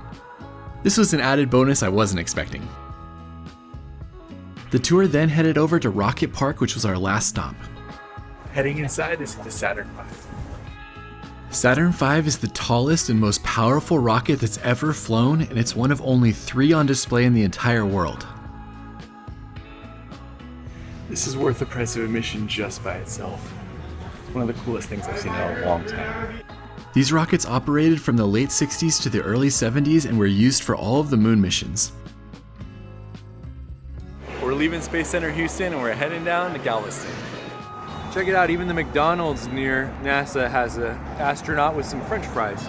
This was an added bonus I wasn't expecting. The tour then headed over to Rocket Park, which was our last stop. Heading inside is the Saturn V. Saturn V is the tallest and most powerful rocket that's ever flown, and it's one of only 3 on display in the entire world. This is worth the price of admission just by itself. It's one of the coolest things I've seen in a long time. These rockets operated from the late 60s to the early 70s and were used for all of the moon missions. We're leaving Space Center Houston and we're heading down to Galveston. Check it out, even the McDonald's near NASA has an astronaut with some French fries.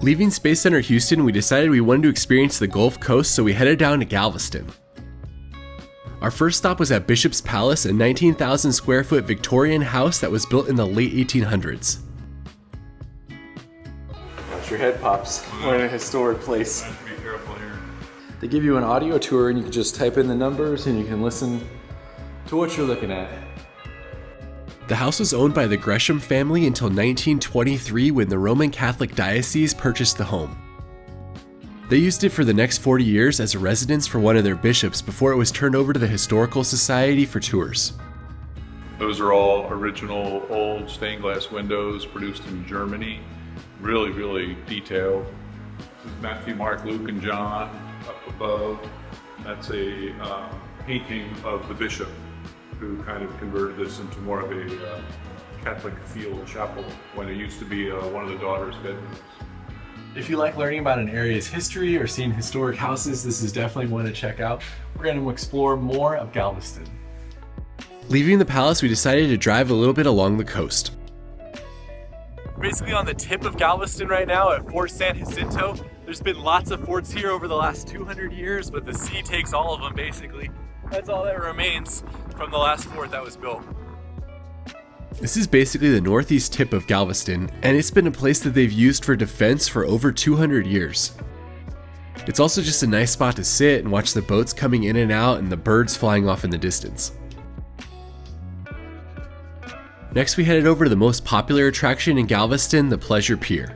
Leaving Space Center Houston, we decided we wanted to experience the Gulf Coast, so we headed down to Galveston. Our first stop was at Bishop's Palace, a 19,000 square foot Victorian house that was built in the late 1800s. Watch your head, Pops. We're in a historic place. Be careful here. They give you an audio tour and you can just type in the numbers and you can listen to what you're looking at. The house was owned by the Gresham family until 1923 when the Roman Catholic Diocese purchased the home. They used it for the next 40 years as a residence for one of their bishops before it was turned over to the Historical Society for tours. Those are all original old stained glass windows produced in Germany. Really, really detailed. This is Matthew, Mark, Luke, and John up above. That's a painting of the bishop who kind of converted this into more of a Catholic field chapel when it used to be one of the daughters' bedrooms. If you like learning about an area's history or seeing historic houses, this is definitely one to check out. We're going to explore more of Galveston. Leaving the palace, we decided to drive a little bit along the coast. Basically on the tip of Galveston right now at Fort San Jacinto. There's been lots of forts here over the last 200 years, but the sea takes all of them basically. That's all that remains from the last fort that was built. This is basically the northeast tip of Galveston, and it's been a place that they've used for defense for over 200 years. It's also just a nice spot to sit and watch the boats coming in and out and the birds flying off in the distance. Next, we headed over to the most popular attraction in Galveston, the Pleasure Pier.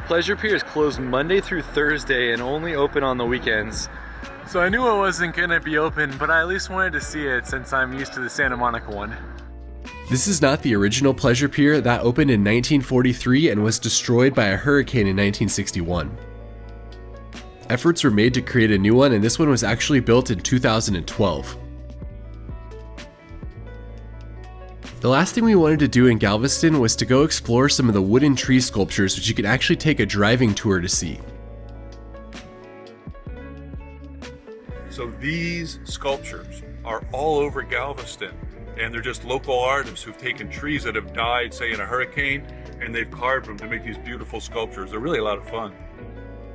Pleasure Pier is closed Monday through Thursday and only open on the weekends. So I knew it wasn't gonna be open, but I at least wanted to see it since I'm used to the Santa Monica one. This is not the original Pleasure Pier that opened in 1943 and was destroyed by a hurricane in 1961. Efforts were made to create a new one, and this one was actually built in 2012. The last thing we wanted to do in Galveston was to go explore some of the wooden tree sculptures, which you could actually take a driving tour to see. So these sculptures are all over Galveston, and they're just local artists who've taken trees that have died, say in a hurricane, and they've carved them to make these beautiful sculptures. They're really a lot of fun.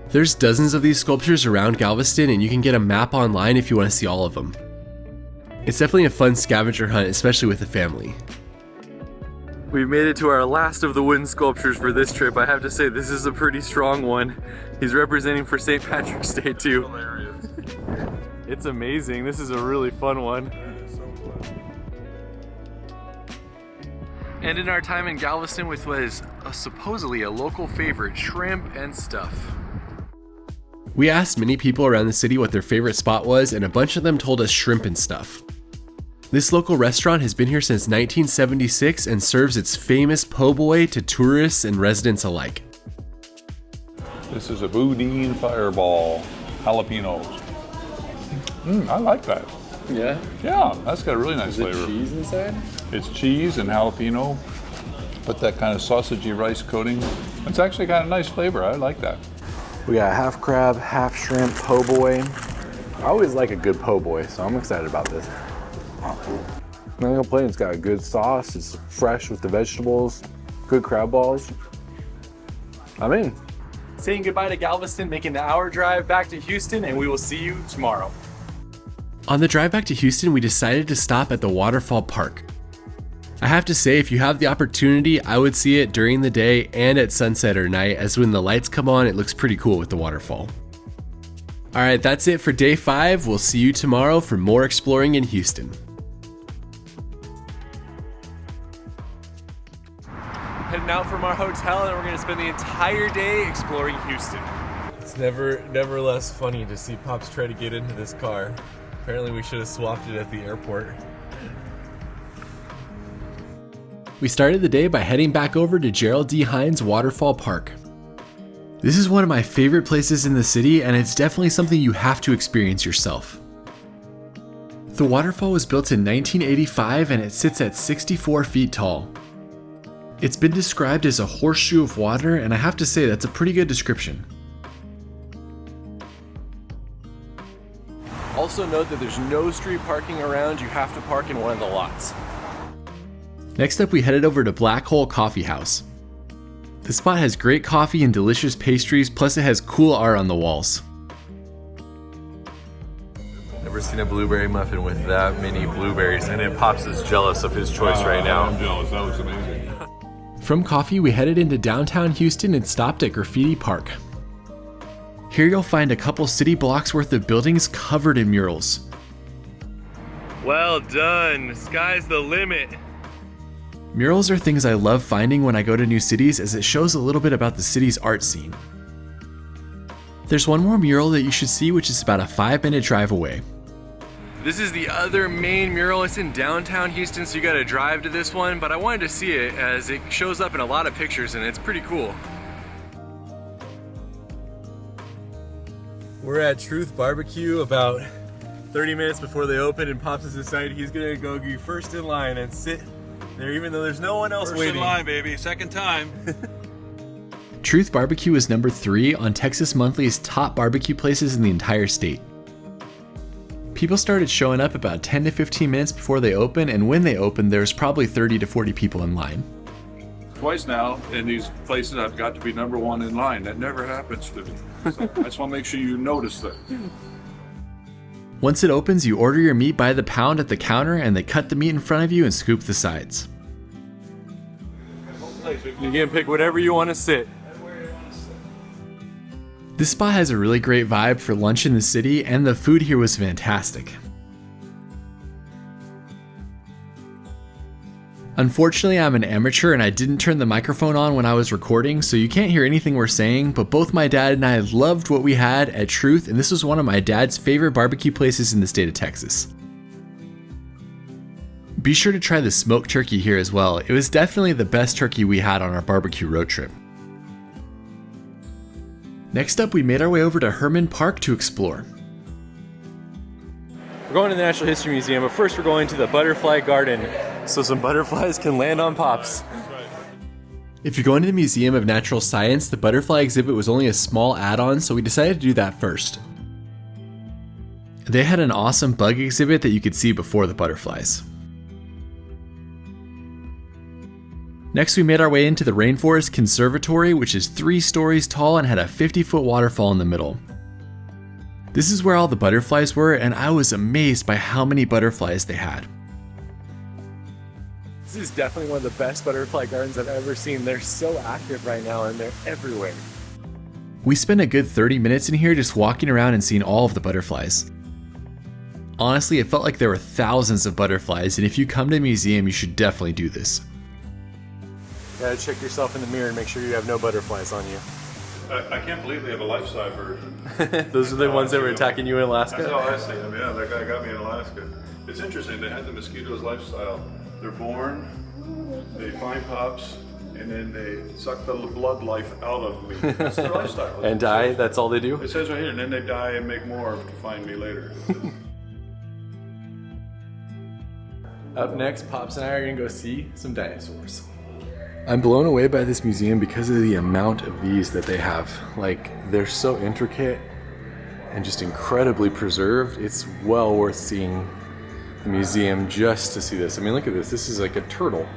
There's dozens of these sculptures around Galveston, and you can get a map online if you want to see all of them. It's definitely a fun scavenger hunt, especially with the family. We've made it to our last of the wooden sculptures for this trip. I have to say, this is a pretty strong one. He's representing for St. Patrick's Day too. Hilarious. It's amazing. This is a really fun one. And in our time in Galveston with what is supposedly a local favorite, shrimp and stuff. We asked many people around the city what their favorite spot was, and a bunch of them told us shrimp and stuff. This local restaurant has been here since 1976 and serves its famous po' boy to tourists and residents alike. This is a boudin fireball, jalapenos. I like that. Yeah? Yeah, that's got a really nice flavor. Cheese inside? It's cheese and jalapeno, but that kind of sausagey rice coating. It's actually got a nice flavor. I like that. We got half crab, half shrimp, po' boy. I always like a good po' boy, so I'm excited about this. I'm not gonna complain, it's got a good sauce, it's fresh with the vegetables, good crab balls. I'm in. Saying goodbye to Galveston, making the hour drive back to Houston, and we will see you tomorrow. On the drive back to Houston, we decided to stop at the Waterfall Park. I have to say, if you have the opportunity, I would see it during the day and at sunset or night, as when the lights come on, it looks pretty cool with the waterfall. Alright, that's it for day 5. We'll see you tomorrow for more exploring in Houston. Heading out from our hotel, and we're gonna spend the entire day exploring Houston. It's never less funny to see Pops try to get into this car. Apparently we should have swapped it at the airport. We started the day by heading back over to Gerald D. Hines Waterfall Park. This is one of my favorite places in the city, and it's definitely something you have to experience yourself. The waterfall was built in 1985 and it sits at 64 feet tall. It's been described as a horseshoe of water, and I have to say that's a pretty good description. Also note that there's no street parking around, you have to park in one of the lots. Next up, we headed over to Black Hole Coffee House. The spot has great coffee and delicious pastries, plus it has cool art on the walls. Never seen a blueberry muffin with that many blueberries, and it Pops is jealous of his choice right now. I'm jealous, that looks amazing. From coffee, we headed into downtown Houston and stopped at Graffiti Park. Here you'll find a couple city blocks worth of buildings covered in murals. Well done, sky's the limit. Murals are things I love finding when I go to new cities, as it shows a little bit about the city's art scene. There's one more mural that you should see, which is about a 5-minute drive away. This is the other main mural. It's in downtown Houston, so you gotta drive to this one, but I wanted to see it as it shows up in a lot of pictures and it's pretty cool. We're at Truth Barbecue about 30 minutes before they open, and Pops has decided he's gonna go be first in line and sit there even though there's no one else First waiting. in line, baby, second time. Truth Barbecue is number 3 on Texas Monthly's top barbecue places in the entire state. People started showing up about 10 to 15 minutes before they opened, and when they opened, there was probably 30 to 40 people in line. Twice now in these places I've got to be number 1 in line. That never happens to me. So I just want to make sure you notice that. Once it opens, you order your meat by the pound at the counter, and they cut the meat in front of you and scoop the sides. You can pick whatever you want to sit. This spot has a really great vibe for lunch in the city, and the food here was fantastic. Unfortunately, I'm an amateur and I didn't turn the microphone on when I was recording, so you can't hear anything we're saying, but both my dad and I loved what we had at Truth, and this was one of my dad's favorite barbecue places in the state of Texas. Be sure to try the smoked turkey here as well. It was definitely the best turkey we had on our barbecue road trip. Next up, we made our way over to Herman Park to explore. We're going to the Natural History Museum, but first we're going to the Butterfly Garden. so some butterflies can land on Pops. If you're going to the Museum of Natural Science, the butterfly exhibit was only a small add-on, so we decided to do that first. They had an awesome bug exhibit that you could see before the butterflies. Next, we made our way into the Rainforest Conservatory, which is 3 stories tall and had a 50-foot waterfall in the middle. This is where all the butterflies were, and I was amazed by how many butterflies they had. This is definitely one of the best butterfly gardens I've ever seen. They're so active right now and they're everywhere. We spent a good 30 minutes in here just walking around and seeing all of the butterflies. Honestly, it felt like there were thousands of butterflies, and if you come to a museum, you should definitely do this. You gotta check yourself in the mirror and make sure you have no butterflies on you. I can't believe they have a life-size version. Those are the ones that were attacking you in Alaska? That's how I see them, yeah. That guy got me in Alaska. It's interesting, they had the mosquito's lifestyle. They're born, they find pups, and then they suck the blood life out of me. That's their lifestyle. And die, that's all they do? It says right here, and then they die and make more to find me later. Up next, Pops and I are gonna go see some dinosaurs. I'm blown away by this museum because of the amount of these that they have. Like, they're so intricate and just incredibly preserved. It's well worth seeing the museum just to see this. I mean, look at this. This is like a turtle.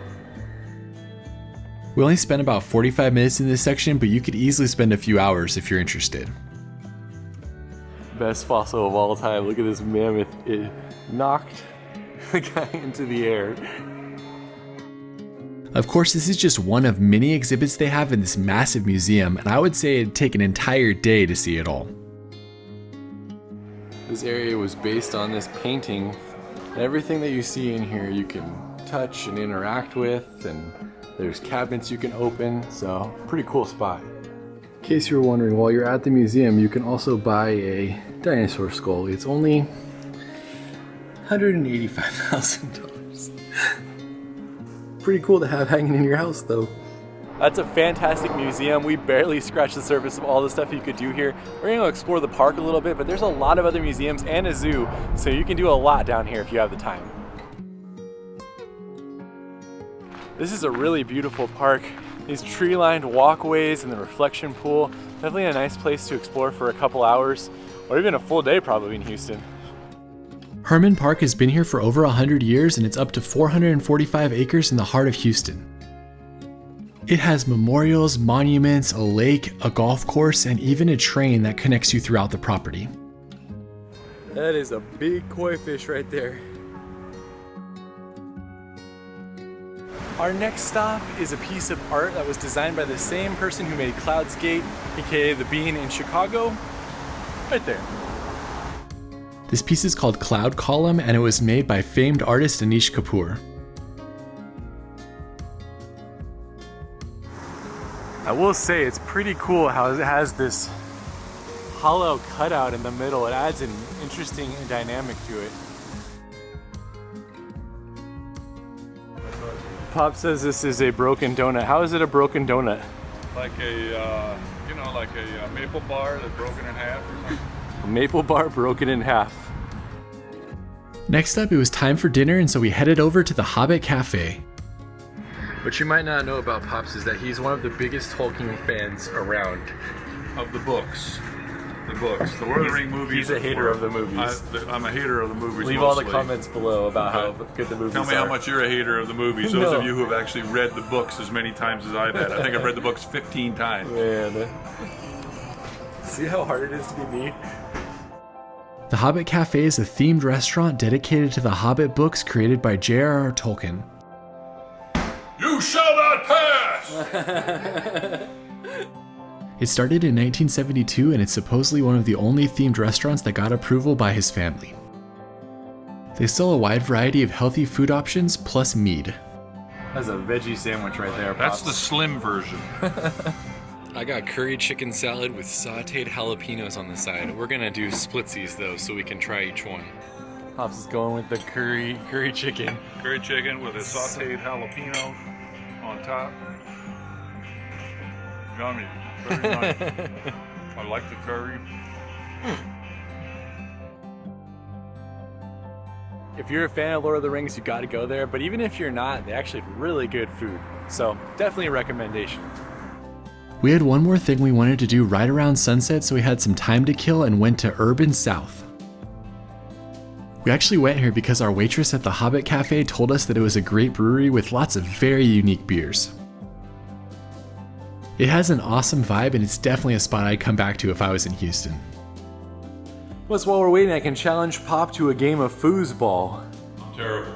We only spent about 45 minutes in this section, but you could easily spend a few hours if you're interested. Best fossil of all time. Look at this mammoth. It knocked the guy into the air. Of course, this is just one of many exhibits they have in this massive museum, and I would say it'd take an entire day to see it all. This area was based on this painting. Everything that you see in here you can touch and interact with, and there's cabinets you can open, so pretty cool spot. In case you were wondering, while you're at the museum, you can also buy a dinosaur skull. It's only $185,000. Pretty cool to have hanging in your house though. That's a fantastic museum. We barely scratched the surface of all the stuff you could do here. We're gonna explore the park a little bit, but there's a lot of other museums and a zoo, so you can do a lot down here if you have the time. This is a really beautiful park. These tree-lined walkways and the reflection pool. Definitely a nice place to explore for a couple hours, or even a full day probably in Houston. Herman Park has been here for over 100 years, and it's up to 445 acres in the heart of Houston. It has memorials, monuments, a lake, a golf course, and even a train that connects you throughout the property. That is a big koi fish right there. Our next stop is a piece of art that was designed by the same person who made Clouds Gate, aka the Bean in Chicago, right there. This piece is called Cloud Column, and it was made by famed artist Anish Kapoor. I will say it's pretty cool how it has this hollow cutout in the middle. It adds an interesting dynamic to it. Pop says this is a broken donut. How is it a broken donut? Like a, like a maple bar that's broken in half or something. A maple bar broken in half. Next up, it was time for dinner, and so we headed over to the Hobbit Cafe. What you might not know about Pops is that he's one of the biggest Tolkien fans around. Of the books. The books. The Lord of the Ring movies. He's a hater of the movies. I'm a hater of the movies. Leave mostly. all the comments below about how good the movies are. Tell me how much you're a hater of the movies. Those of you who have actually read the books as many times as I've had. I think I've read the books 15 times. Man. See how hard it is to be me? The Hobbit Cafe is a themed restaurant dedicated to the Hobbit books created by J.R.R. Tolkien. You shall not pass! It started in 1972, and it's supposedly one of the only themed restaurants that got approval by his family. They sell a wide variety of healthy food options, plus mead. That's a veggie sandwich right there, That's Pops. the slim version. I got curry chicken salad with sauteed jalapenos on the side. We're gonna do splitsies though, so we can try each one. Pops is going with the curry chicken. Curry chicken with a sauteed jalapeno on top. Yummy. Very nice. I like the curry. If you're a fan of Lord of the Rings, you got to go there. But even if you're not, they actually have really good food. So definitely a recommendation. We had one more thing we wanted to do right around sunset, so we had some time to kill and went to Urban South. We actually went here because our waitress at the Hobbit Cafe told us that it was a great brewery with lots of very unique beers. It has an awesome vibe, and it's definitely a spot I'd come back to if I was in Houston. Plus, while we're waiting, I can challenge Pop to a game of foosball. Terrible.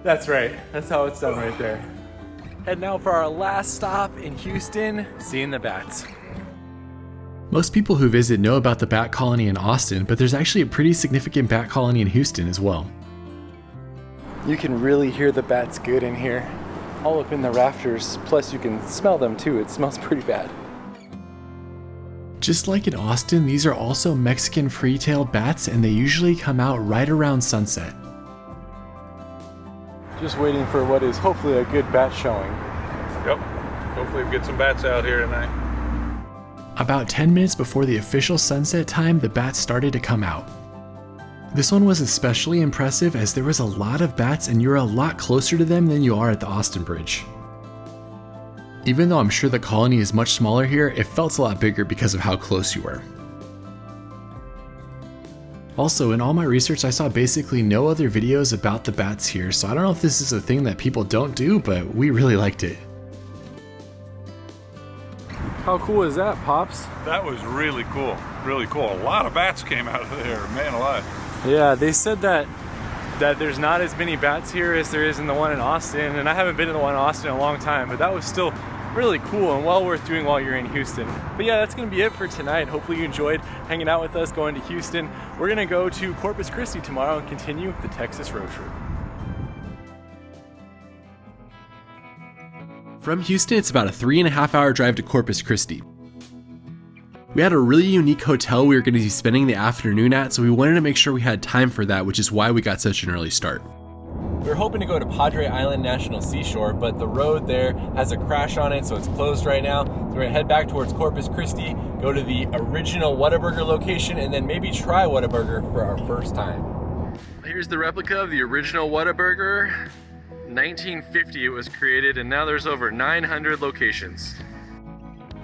That's right. That's how it's done right there. And now for our last stop in Houston, seeing the bats. Most people who visit know about the bat colony in Austin, but there's actually a pretty significant bat colony in Houston as well. You can really hear the bats good in here. All up in the rafters, plus you can smell them too. It smells pretty bad. Just like in Austin, these are also Mexican free-tailed bats, and they usually come out right around sunset. Just waiting for what is hopefully a good bat showing. Yep. Hopefully we get some bats out here tonight. About 10 minutes before the official sunset time, the bats started to come out. This one was especially impressive as there was a lot of bats and you're a lot closer to them than you are at the Austin Bridge. Even though I'm sure the colony is much smaller here, it felt a lot bigger because of how close you were. Also, in all my research, I saw basically no other videos about the bats here, so I don't know if this is a thing that people don't do, but we really liked it. How cool is that, Pops? That was really cool. Really cool. A lot of bats came out of there, man alive. Yeah, they said that there's not as many bats here as there is in the one in Austin, and I haven't been to the one in Austin in a long time, but that was still really cool and well worth doing while you're in Houston. But yeah, that's gonna be it for tonight. Hopefully you enjoyed hanging out with us, going to Houston. We're gonna go to Corpus Christi tomorrow and continue the Texas road trip. From Houston, it's about a 3.5-hour drive to Corpus Christi. We had a really unique hotel we were going to be spending the afternoon at, so we wanted to make sure we had time for that, which is why we got such an early start. We were hoping to go to Padre Island National Seashore, but the road there has a crash on it, so it's closed right now. So we're gonna head back towards Corpus Christi, go to the original Whataburger location, and then maybe try Whataburger for our first time. Here's the replica of the original Whataburger. 1950 it was created, and now there's over 900 locations.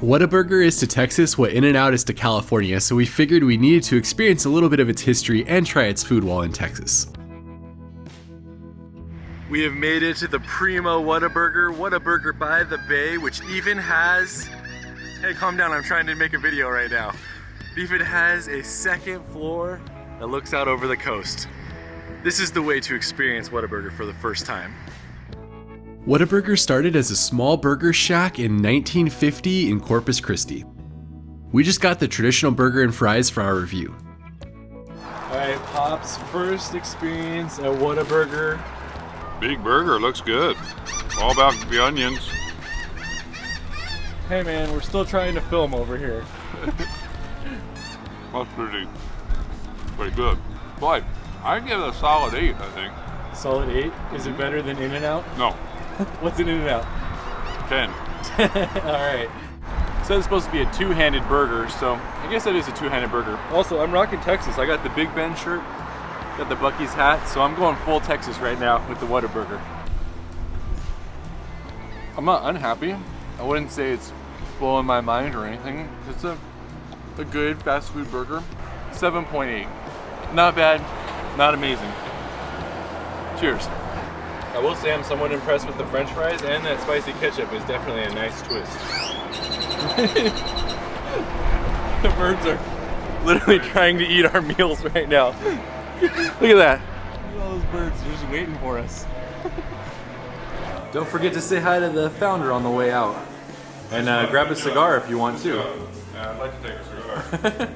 Whataburger is to Texas what In-N-Out is to California, so we figured we needed to experience a little bit of its history and try its food while in Texas. We have made it to the Primo Whataburger, Whataburger by the Bay, which even has, hey, calm down, I'm trying to make a video right now. It even has a second floor that looks out over the coast. This is the way to experience Whataburger for the first time. Whataburger started as a small burger shack in 1950 in Corpus Christi. We just got the traditional burger and fries for our review. All right, Pop's first experience at Whataburger. Big burger, looks good. All about the onions. Hey man, we're still trying to film over here. That's pretty good. But I'd give it a solid 8, I think. Solid 8? Is it better than In-N-Out? No, What's an In-N-Out? 10. Alright. So it's supposed to be a two-handed burger, so I guess that is a two-handed burger. Also, I'm rocking Texas. I got the Big Ben shirt, got the Buc-ee's hat, so I'm going full Texas right now with the Whataburger. I'm not unhappy. I wouldn't say it's blowing my mind or anything. It's a good fast food burger. 7.8. Not bad, not amazing. Cheers. I will say I'm somewhat impressed with the french fries, and that spicy ketchup is definitely a nice twist. The birds are literally trying to eat our meals right now. Look at that. Look at all those birds just waiting for us. Don't forget to say hi to the founder on the way out. And grab a cigar if you want to. I'd like to take a cigar.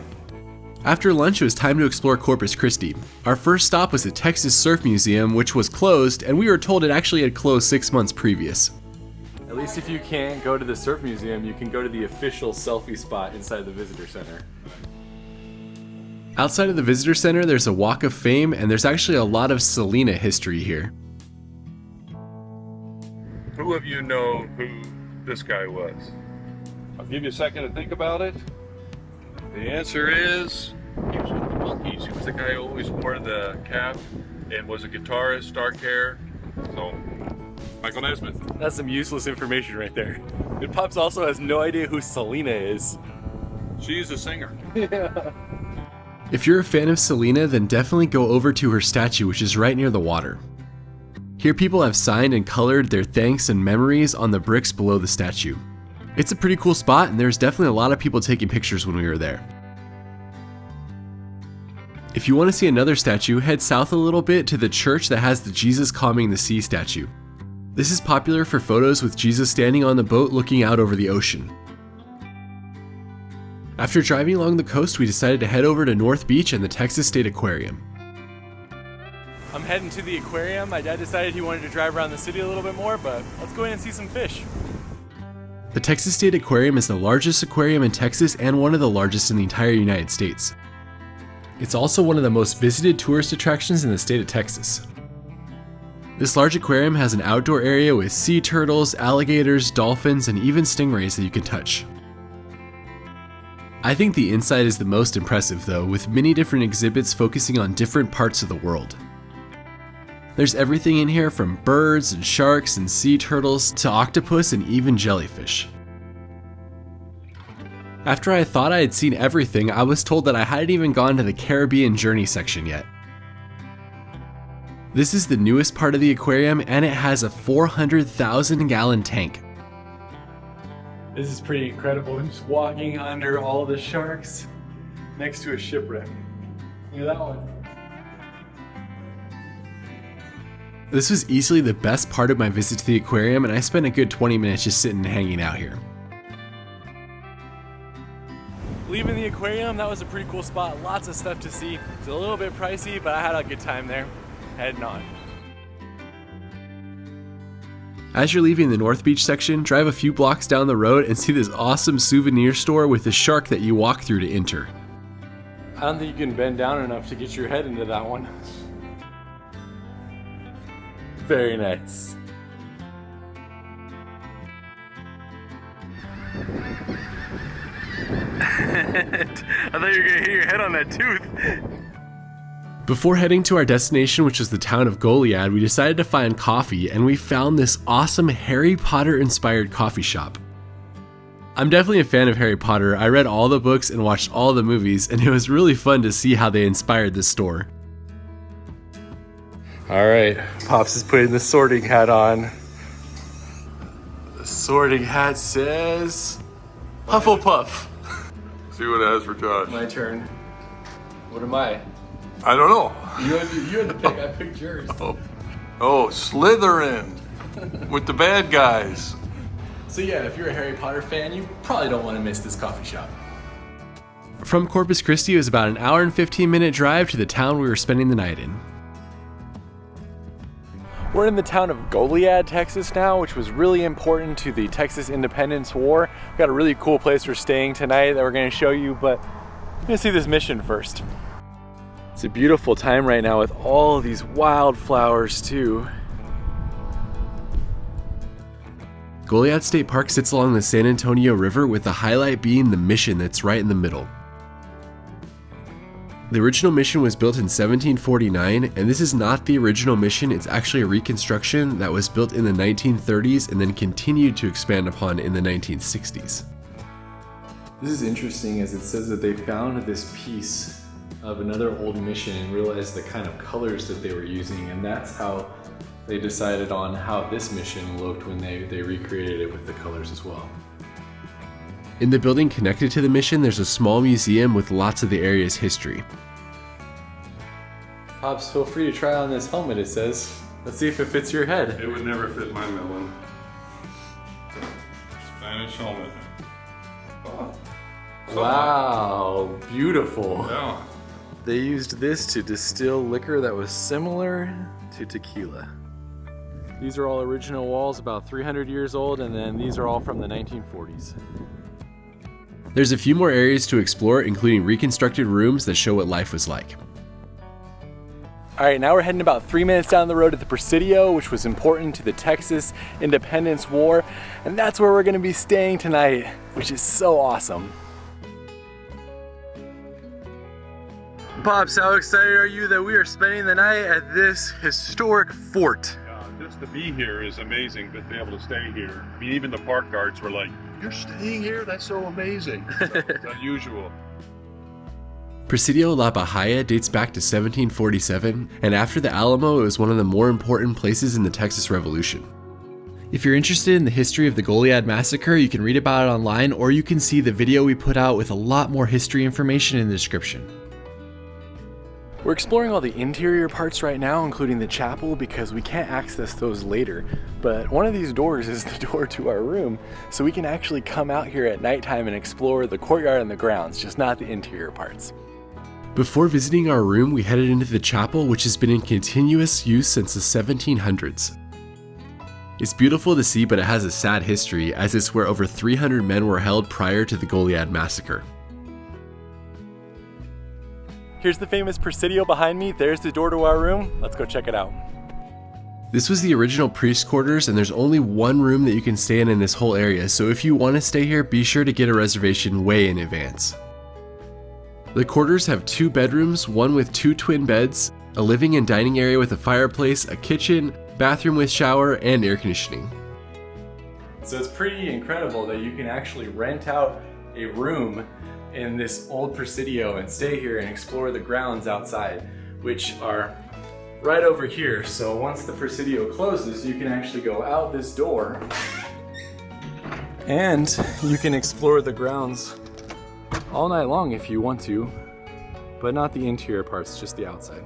After lunch, it was time to explore Corpus Christi. Our first stop was the Texas Surf Museum, which was closed, and we were told it actually had closed 6 months previous. At least if you can't go to the surf museum, you can go to the official selfie spot inside the visitor center. Outside of the visitor center, there's a Walk of Fame, and there's actually a lot of Selena history here. Who of you know who this guy was? I'll give you a second to think about it. The answer is, he was with the Monkees. He was the guy who always wore the cap and was a guitarist, dark hair. So, Michael Nesmith. That's some useless information right there. And Pops also has no idea who Selena is. She's a singer. Yeah. If you're a fan of Selena, then definitely go over to her statue, which is right near the water. Here people have signed and colored their thanks and memories on the bricks below the statue. It's a pretty cool spot, and there's definitely a lot of people taking pictures when we were there. If you want to see another statue, head south a little bit to the church that has the Jesus calming the sea statue. This is popular for photos with Jesus standing on the boat looking out over the ocean. After driving along the coast, we decided to head over to North Beach and the Texas State Aquarium. I'm heading to the aquarium. My dad decided he wanted to drive around the city a little bit more, but let's go in and see some fish. The Texas State Aquarium is the largest aquarium in Texas and one of the largest in the entire United States. It's also one of the most visited tourist attractions in the state of Texas. This large aquarium has an outdoor area with sea turtles, alligators, dolphins, and even stingrays that you can touch. I think the inside is the most impressive though, with many different exhibits focusing on different parts of the world. There's everything in here from birds and sharks and sea turtles to octopus and even jellyfish. After I thought I had seen everything, I was told that I hadn't even gone to the Caribbean Journey section yet. This is the newest part of the aquarium and it has a 400,000 gallon tank. This is pretty incredible. I'm just walking under all the sharks next to a shipwreck. Look at that one. This was easily the best part of my visit to the aquarium, and I spent a good 20 minutes just sitting and hanging out here. Leaving the aquarium, that was a pretty cool spot. Lots of stuff to see. It's a little bit pricey, but I had a good time there. Heading on. As you're leaving the North Beach section, drive a few blocks down the road and see this awesome souvenir store with a shark that you walk through to enter. I don't think you can bend down enough to get your head into that one. Very nice. I thought you were gonna hit your head on that tooth. Before heading to our destination, which was the town of Goliad, we decided to find coffee, and we found this awesome Harry Potter inspired coffee shop. I'm definitely a fan of Harry Potter. I read all the books and watched all the movies, and it was really fun to see how they inspired this store. Alright, Pops is putting the sorting hat on. The sorting hat says Hufflepuff. See what it has for Josh. My turn. What am I? I don't know. You had to pick. I picked yours. Oh, Slytherin with the bad guys. So yeah, if you're a Harry Potter fan, you probably don't want to miss this coffee shop. From Corpus Christi, it was about an hour and 15-minute drive to the town we were spending the night in. We're in the town of Goliad, Texas now, which was really important to the Texas Independence War. We've got a really cool place we're staying tonight that we're going to show you, but we're going to see this mission first. It's a beautiful time right now with all of these wildflowers too. Goliad State Park sits along the San Antonio River, with the highlight being the mission that's right in the middle. The original mission was built in 1749, and this is not the original mission. It's actually a reconstruction that was built in the 1930s and then continued to expand upon in the 1960s. This is interesting, as it says that they found this piece of another old mission and realized the kind of colors that they were using, and that's how they decided on how this mission looked when they recreated it with the colors as well. In the building connected to the mission, there's a small museum with lots of the area's history. Pops, feel free to try on this helmet, it says. Let's see if it fits your head. It would never fit my melon. Spanish helmet. Oh. Wow, beautiful. Yeah. They used this to distill liquor that was similar to tequila. These are all original walls, about 300 years old, and then these are all from the 1940s. There's a few more areas to explore, including reconstructed rooms that show what life was like. All right, now we're heading about 3 minutes down the road to the Presidio, which was important to the Texas Independence War. And that's where we're gonna be staying tonight, which is so awesome. Pops, how excited are you that we are spending the night at this historic fort? Just to be here is amazing, but to be able to stay here. I mean, even the park guards were like, "You're staying here? That's so amazing." It's unusual. Presidio La Bahia dates back to 1747, and after the Alamo, it was one of the more important places in the Texas Revolution. If you're interested in the history of the Goliad massacre, you can read about it online, or you can see the video we put out with a lot more history information in the description. We're exploring all the interior parts right now, including the chapel, because we can't access those later. But one of these doors is the door to our room, so we can actually come out here at nighttime and explore the courtyard and the grounds, just not the interior parts. Before visiting our room, we headed into the chapel, which has been in continuous use since the 1700s. It's beautiful to see, but it has a sad history, as it's where over 300 men were held prior to the Goliad massacre. Here's the famous Presidio behind me. There's the door to our room. Let's go check it out. This was the original priest quarters, and there's only one room that you can stay in this whole area, so if you want to stay here, be sure to get a reservation way in advance. The quarters have 2 bedrooms, one with 2 twin beds, a living and dining area with a fireplace, a kitchen, bathroom with shower, and air conditioning. So it's pretty incredible that you can actually rent out a room in this old Presidio and stay here and explore the grounds outside, which are right over here. So once the Presidio closes, you can actually go out this door and you can explore the grounds all night long if you want to, but not the interior parts, just the outside.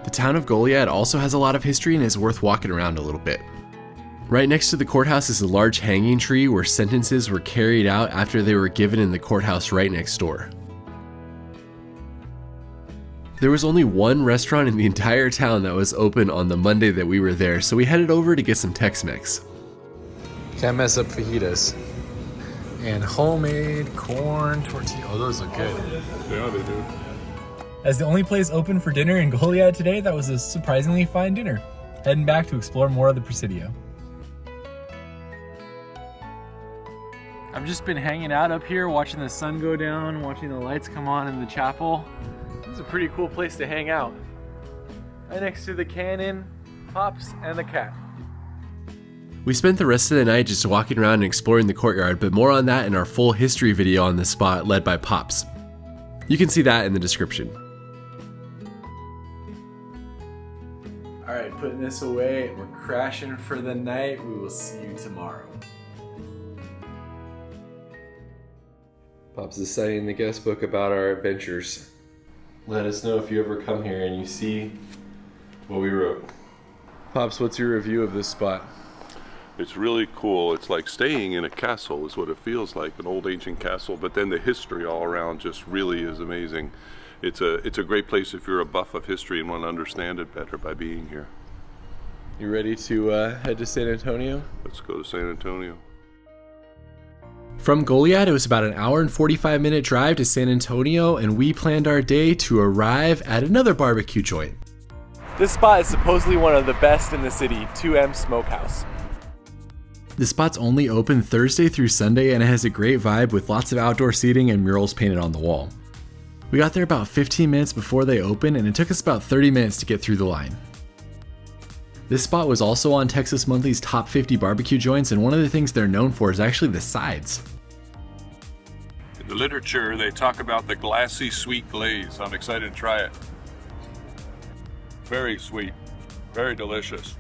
The town of Goliad also has a lot of history and is worth walking around a little bit. Right next to the courthouse is a large hanging tree where sentences were carried out after they were given in the courthouse right next door. There was only one restaurant in the entire town that was open on the Monday that we were there, so we headed over to get some Tex-Mex. Can't mess up fajitas. And homemade corn tortilla. Oh, those look good. Yeah, they do. As the only place open for dinner in Goliad today, that was a surprisingly fine dinner. Heading back to explore more of the Presidio. I've just been hanging out up here, watching the sun go down, watching the lights come on in the chapel. It's a pretty cool place to hang out. Right next to the cannon, Pops, and the cat. We spent the rest of the night just walking around and exploring the courtyard, but more on that in our full history video on this spot led by Pops. You can see that in the description. Alright, putting this away, we're crashing for the night. We will see you tomorrow. Pops is studying the guest book about our adventures. Let us know if you ever come here and you see what we wrote. Pops, what's your review of this spot? It's really cool. It's like staying in a castle is what it feels like, an old ancient castle, but then the history all around just really is amazing. It's a great place if you're a buff of history and want to understand it better by being here. You ready to head to San Antonio? Let's go to San Antonio. From Goliad, it was about an hour and 45-minute drive to San Antonio, and we planned our day to arrive at another barbecue joint. This spot is supposedly one of the best in the city, 2M Smokehouse. The spot's only open Thursday through Sunday, and it has a great vibe with lots of outdoor seating and murals painted on the wall. We got there about 15 minutes before they opened, and it took us about 30 minutes to get through the line. This spot was also on Texas Monthly's top 50 barbecue joints, and one of the things they're known for is actually the sides. In the literature, they talk about the glassy sweet glaze. I'm excited to try it. Very sweet, very delicious.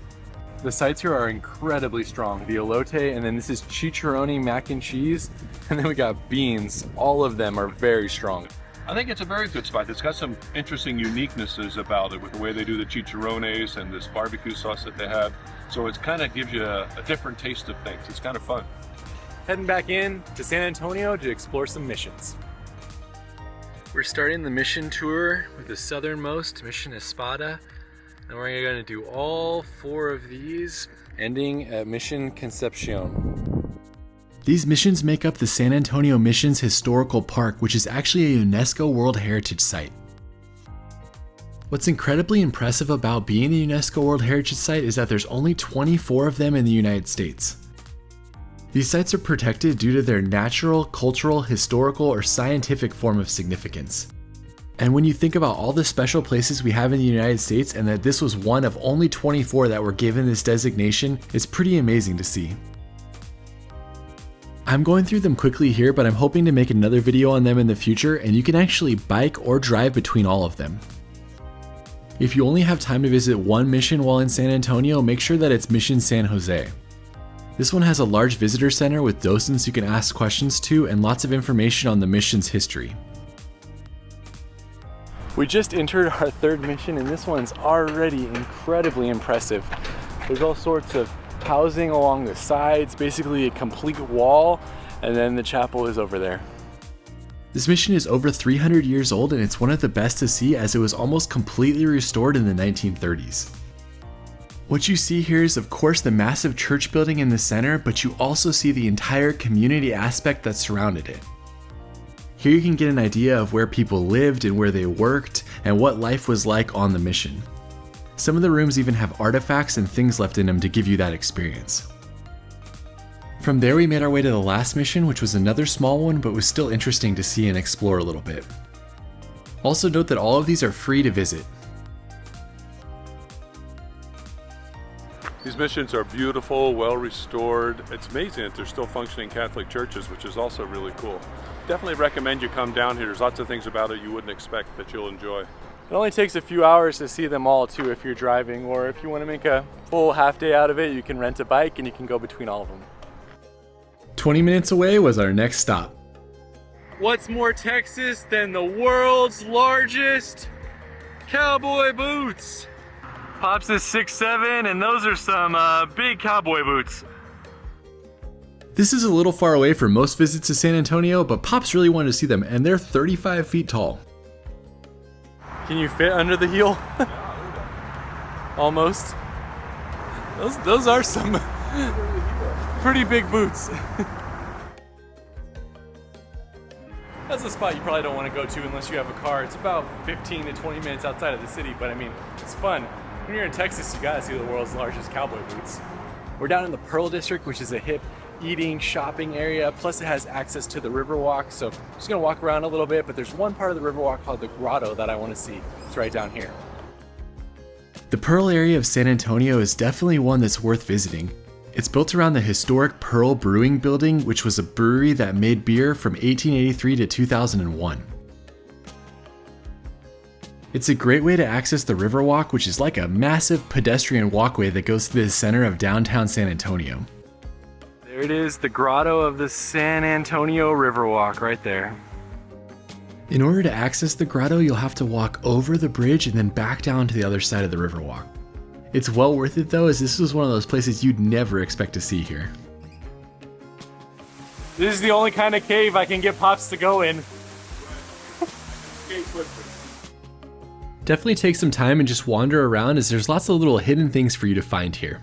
The sides here are incredibly strong. The elote, and then this is chicharroni mac and cheese, and then we got beans. All of them are very strong. I think it's a very good spot. It's got some interesting uniquenesses about it with the way they do the chicharrones and this barbecue sauce that they have. So it kind of gives you a different taste of things. It's kind of fun. Heading back in to San Antonio to explore some missions. We're starting the mission tour with the southernmost, Mission Espada. And we're going to do all 4 of these, ending at Mission Concepcion. These missions make up the San Antonio Missions Historical Park, which is actually a UNESCO World Heritage Site. What's incredibly impressive about being a UNESCO World Heritage Site is that there's only 24 of them in the United States. These sites are protected due to their natural, cultural, historical, or scientific form of significance. And when you think about all the special places we have in the United States and that this was one of only 24 that were given this designation, it's pretty amazing to see. I'm going through them quickly here, but I'm hoping to make another video on them in the future, and you can actually bike or drive between all of them. If you only have time to visit one mission while in San Antonio, make sure that it's Mission San Jose. This one has a large visitor center with docents you can ask questions to and lots of information on the mission's history. We just entered our third mission and this one's already incredibly impressive. There's all sorts of housing along the sides, basically a complete wall, and then the chapel is over there. This mission is over 300 years old and it's one of the best to see as it was almost completely restored in the 1930s. What you see here is of course the massive church building in the center, but you also see the entire community aspect that surrounded it. Here you can get an idea of where people lived and where they worked and what life was like on the mission. Some of the rooms even have artifacts and things left in them to give you that experience. From there we made our way to the last mission, which was another small one but was still interesting to see and explore a little bit. Also note that all of these are free to visit. These missions are beautiful, well restored. It's amazing that they're still functioning Catholic churches, which is also really cool. Definitely recommend you come down here. There's lots of things about it you wouldn't expect that you'll enjoy. It only takes a few hours to see them all too if you're driving, or if you want to make a full half day out of it, you can rent a bike and you can go between all of them. 20 minutes away was our next stop. What's more Texas than the world's largest cowboy boots? Pops is 6'7", and those are some big cowboy boots. This is a little far away for most visits to San Antonio, but Pops really wanted to see them, and they're 35 feet tall. Can you fit under the heel? Almost. Those are some pretty big boots. That's a spot you probably don't want to go to unless you have a car. It's about 15 to 20 minutes outside of the city, but I mean, it's fun. When you're in Texas, you gotta see the world's largest cowboy boots. We're down in the Pearl District, which is a hip eating, shopping area, plus it has access to the Riverwalk, so I'm just gonna walk around a little bit, but there's one part of the Riverwalk called the Grotto that I wanna see. It's right down here. The Pearl area of San Antonio is definitely one that's worth visiting. It's built around the historic Pearl Brewing Building, which was a brewery that made beer from 1883 to 2001. It's a great way to access the Riverwalk, which is like a massive pedestrian walkway that goes through the center of downtown San Antonio. There it is, the grotto of the San Antonio Riverwalk right there. In order to access the grotto, you'll have to walk over the bridge and then back down to the other side of the Riverwalk. It's well worth it though, as this was one of those places you'd never expect to see here. This is the only kind of cave I can get Pops to go in. Definitely take some time and just wander around, as there's lots of little hidden things for you to find here.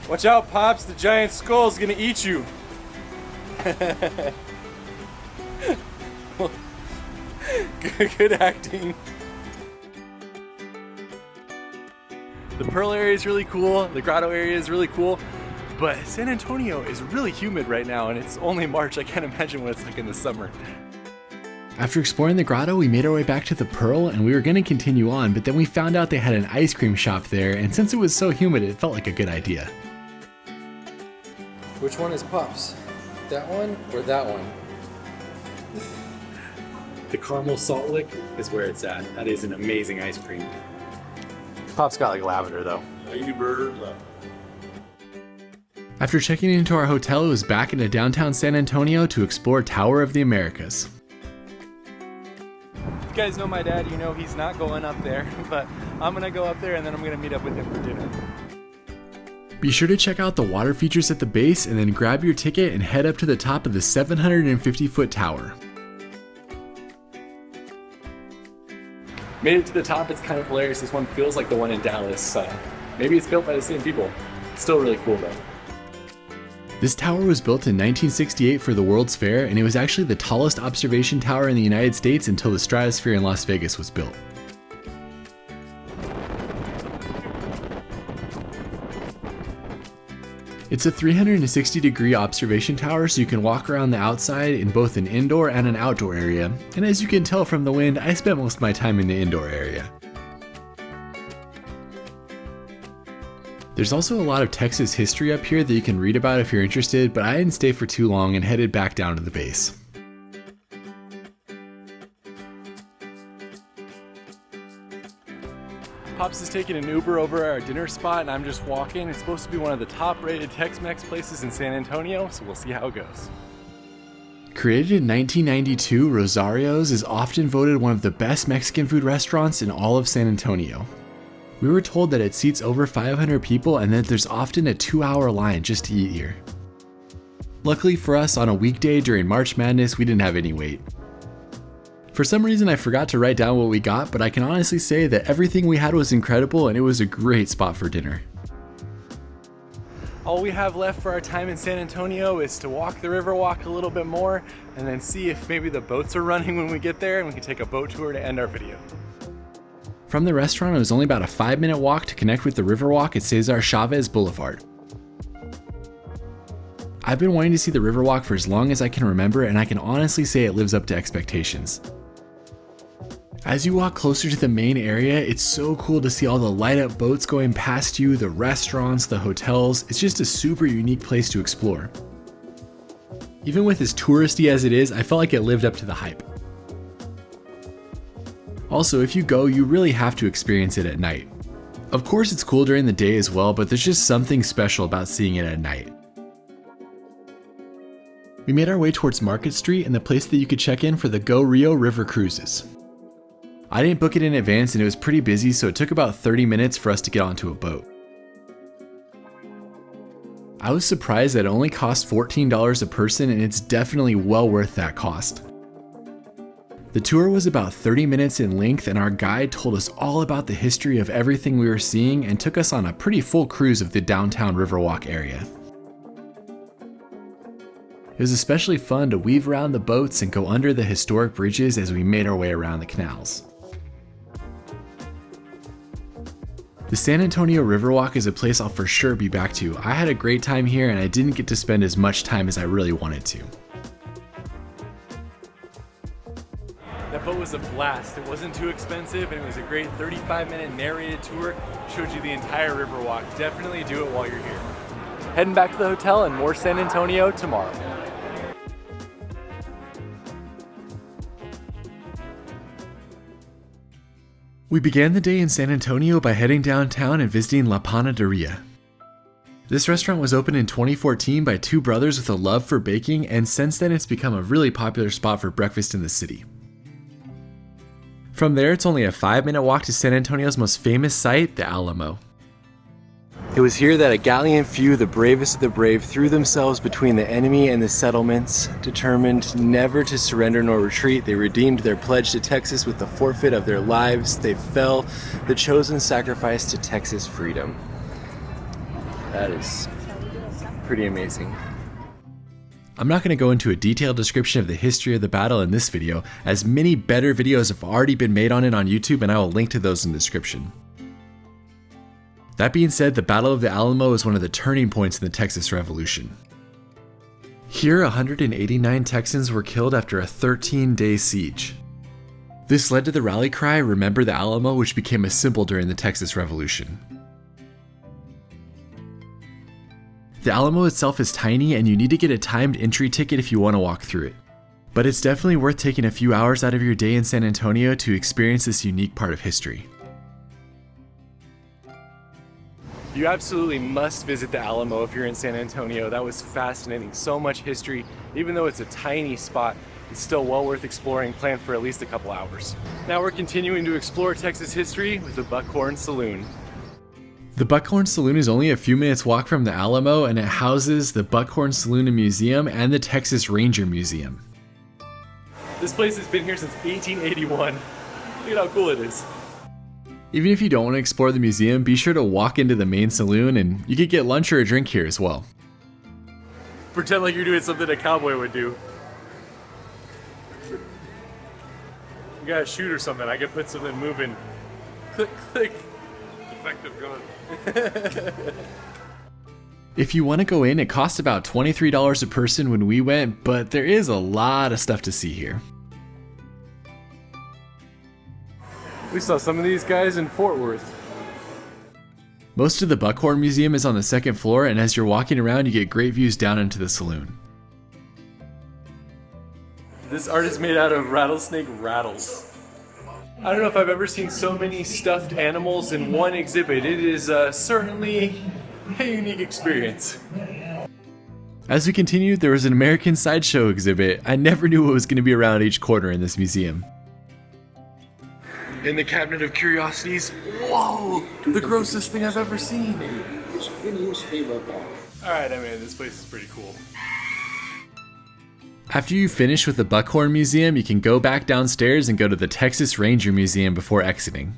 Watch out, Pops, the giant skull's gonna eat you. Good acting. The Pearl area is really cool, the Grotto area is really cool, but San Antonio is really humid right now and it's only March. I can't imagine what it's like in the summer. After exploring the grotto, we made our way back to the Pearl and we were going to continue on, but then we found out they had an ice cream shop there, and since it was so humid, it felt like a good idea. Which one is Pops? That one or that one? The caramel salt lick is where it's at. That is an amazing ice cream. Pops got like lavender though. After checking into our hotel, it was back into downtown San Antonio to explore Tower of the Americas. If you guys know my dad, you know he's not going up there, but I'm gonna go up there and then I'm gonna meet up with him for dinner. Be sure to check out the water features at the base and then grab your ticket and head up to the top of the 750-foot tower. Made it to the top. It's kind of hilarious. This one feels like the one in Dallas. Maybe it's built by the same people. Still really cool though. This tower was built in 1968 for the World's Fair, and it was actually the tallest observation tower in the United States until the Stratosphere in Las Vegas was built. It's a 360-degree observation tower, so you can walk around the outside in both an indoor and an outdoor area, and as you can tell from the wind, I spent most of my time in the indoor area. There's also a lot of Texas history up here that you can read about if you're interested, but I didn't stay for too long and headed back down to the base. Pops is taking an Uber over at our dinner spot and I'm just walking. It's supposed to be one of the top rated Tex-Mex places in San Antonio, so we'll see how it goes. Created in 1992, Rosario's is often voted one of the best Mexican food restaurants in all of San Antonio. We were told that it seats over 500 people and that there's often a 2-hour line just to eat here. Luckily for us, on a weekday during March Madness, we didn't have any wait. For some reason I forgot to write down what we got, but I can honestly say that everything we had was incredible and it was a great spot for dinner. All we have left for our time in San Antonio is to walk the Riverwalk a little bit more and then see if maybe the boats are running when we get there and we can take a boat tour to end our video. From the restaurant, it was only about a 5-minute walk to connect with the Riverwalk at Cesar Chavez Boulevard. I've been wanting to see the Riverwalk for as long as I can remember, and I can honestly say it lives up to expectations. As you walk closer to the main area, it's so cool to see all the light up boats going past you, the restaurants, the hotels. It's just a super unique place to explore. Even with as touristy as it is, I felt like it lived up to the hype. Also, if you go, you really have to experience it at night. Of course it's cool during the day as well, but there's just something special about seeing it at night. We made our way towards Market Street and the place that you could check in for the Go Rio River Cruises. I didn't book it in advance and it was pretty busy, so it took about 30 minutes for us to get onto a boat. I was surprised that it only cost $14 a person, and it's definitely well worth that cost. The tour was about 30 minutes in length, and our guide told us all about the history of everything we were seeing and took us on a pretty full cruise of the downtown Riverwalk area. It was especially fun to weave around the boats and go under the historic bridges as we made our way around the canals. The San Antonio Riverwalk is a place I'll for sure be back to. I had a great time here and I didn't get to spend as much time as I really wanted to. That boat was a blast. It wasn't too expensive and it was a great 35-minute narrated tour. Showed you the entire Riverwalk. Definitely do it while you're here. Heading back to the hotel and more San Antonio tomorrow. We began the day in San Antonio by heading downtown and visiting La Panaderia. This restaurant was opened in 2014 by two brothers with a love for baking, and since then it's become a really popular spot for breakfast in the city. From there, it's only a 5-minute walk to San Antonio's most famous site, the Alamo. It was here that a gallant few, the bravest of the brave, threw themselves between the enemy and the settlements. Determined never to surrender nor retreat, they redeemed their pledge to Texas with the forfeit of their lives. They fell, the chosen sacrifice to Texas freedom. That is pretty amazing. I'm not going to go into a detailed description of the history of the battle in this video, as many better videos have already been made on it on YouTube, and I will link to those in the description. That being said, the Battle of the Alamo is one of the turning points in the Texas Revolution. Here, 189 Texans were killed after a 13-day siege. This led to the rally cry, "Remember the Alamo," which became a symbol during the Texas Revolution. The Alamo itself is tiny, and you need to get a timed entry ticket if you want to walk through it. But it's definitely worth taking a few hours out of your day in San Antonio to experience this unique part of history. You absolutely must visit the Alamo if you're in San Antonio. That was fascinating. So much history. Even though it's a tiny spot, it's still well worth exploring. Plan for at least a couple hours. Now we're continuing to explore Texas history with the Buckhorn Saloon. The Buckhorn Saloon is only a few minutes walk from the Alamo, and it houses the Buckhorn Saloon and Museum and the Texas Ranger Museum. This place has been here since 1881. Look at how cool it is. Even if you don't want to explore the museum, be sure to walk into the main saloon, and you could get lunch or a drink here as well. Pretend like you're doing something a cowboy would do. You gotta shoot or something. I could put something moving. Click, click. Effective gun. If you want to go in, it costs about $23 a person when we went, but there is a lot of stuff to see here. We saw some of these guys in Fort Worth. Most of the Buckhorn Museum is on the second floor, and as you're walking around, you get great views down into the saloon. This art is made out of rattlesnake rattles. I don't know if I've ever seen so many stuffed animals in one exhibit. It is certainly a unique experience. As we continued, there was an American sideshow exhibit. I never knew what was going to be around each corner in this museum. In the cabinet of curiosities, whoa, the grossest thing I've ever seen. Alright, I mean, this place is pretty cool. After you finish with the Buckhorn Museum, you can go back downstairs and go to the Texas Ranger Museum before exiting.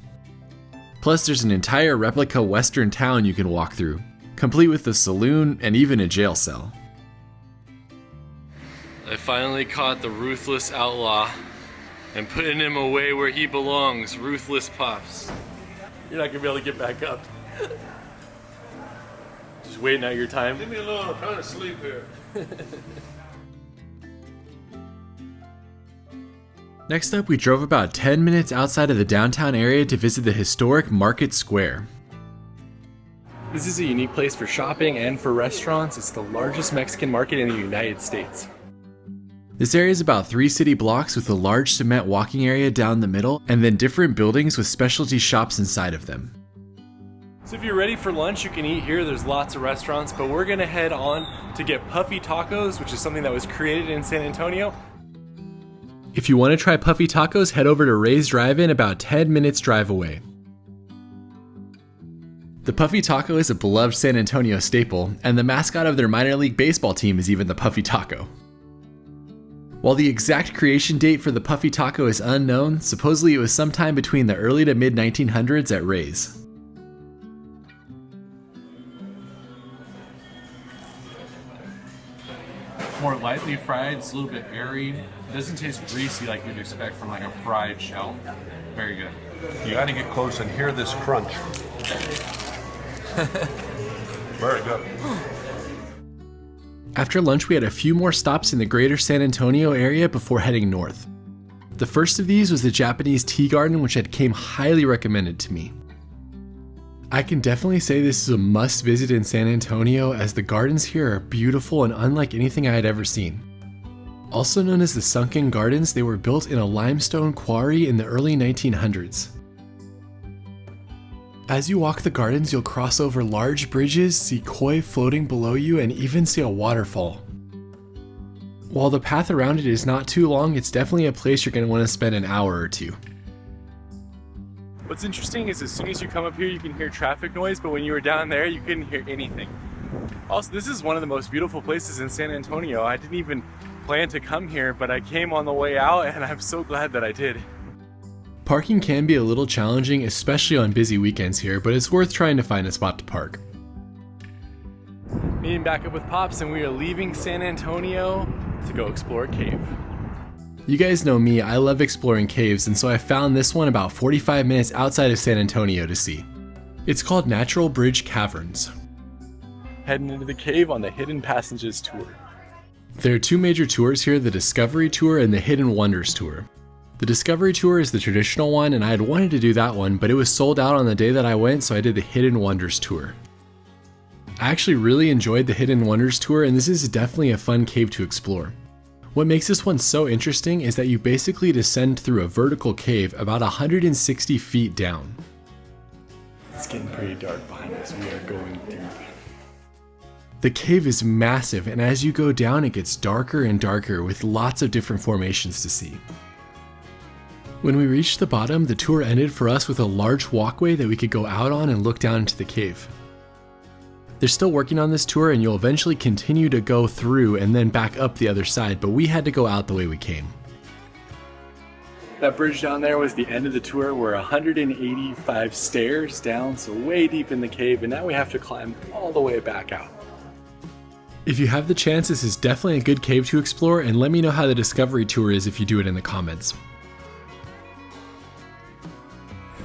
Plus, there's an entire replica Western town you can walk through, complete with a saloon and even a jail cell. I finally caught the ruthless outlaw and putting him away where he belongs, Ruthless Pops. You're not gonna be able to get back up. Just waiting out your time. Leave me alone, I'm trying to sleep here. Next up, we drove about 10 minutes outside of the downtown area to visit the historic Market Square. This is a unique place for shopping and for restaurants. It's the largest Mexican market in the United States. This area is about 3 city blocks with a large cement walking area down the middle, and then different buildings with specialty shops inside of them. So if you're ready for lunch, you can eat here. There's lots of restaurants, but we're gonna head on to get puffy tacos, which is something that was created in San Antonio. If you want to try puffy tacos, head over to Ray's Drive-In, about 10 minutes drive away. The Puffy Taco is a beloved San Antonio staple, and the mascot of their minor league baseball team is even the Puffy Taco. While the exact creation date for the Puffy Taco is unknown, supposedly it was sometime between the early to mid 1900s at Ray's. More lightly fried, it's a little bit airy. It doesn't taste greasy like you'd expect from like a fried shell. Very good. You gotta get close and hear this crunch. Very good. After lunch, we had a few more stops in the greater San Antonio area before heading north. The first of these was the Japanese tea garden, which had came highly recommended to me. I can definitely say this is a must visit in San Antonio, as the gardens here are beautiful and unlike anything I had ever seen. Also known as the Sunken Gardens, they were built in a limestone quarry in the early 1900s. As you walk the gardens, you'll cross over large bridges, see koi floating below you, and even see a waterfall. While the path around it is not too long, it's definitely a place you're going to want to spend an hour or two. What's interesting is as soon as you come up here, you can hear traffic noise, but when you were down there, you couldn't hear anything. Also, this is one of the most beautiful places in San Antonio. I didn't even plan to come here, but I came on the way out, and I'm so glad that I did. Parking can be a little challenging, especially on busy weekends here, but it's worth trying to find a spot to park. Meeting back up with Pops, and we are leaving San Antonio to go explore a cave. You guys know me, I love exploring caves, and so I found this one about 45 minutes outside of San Antonio to see. It's called Natural Bridge Caverns. Heading into the cave on the Hidden Passages tour. There are 2 major tours here, the Discovery Tour and the Hidden Wonders Tour. The Discovery Tour is the traditional one, and I had wanted to do that one, but it was sold out on the day that I went, so I did the Hidden Wonders Tour. I actually really enjoyed the Hidden Wonders Tour, and this is definitely a fun cave to explore. What makes this one so interesting is that you basically descend through a vertical cave about 160 feet down. It's getting pretty dark behind us. We are going deep. The cave is massive, and as you go down, it gets darker and darker with lots of different formations to see. When we reached the bottom, the tour ended for us with a large walkway that we could go out on and look down into the cave. They're still working on this tour, and you'll eventually continue to go through and then back up the other side, but we had to go out the way we came. That bridge down there was the end of the tour. We're 185 stairs down, so way deep in the cave, and now we have to climb all the way back out. If you have the chance, this is definitely a good cave to explore, and let me know how the discovery tour is if you do it in the comments.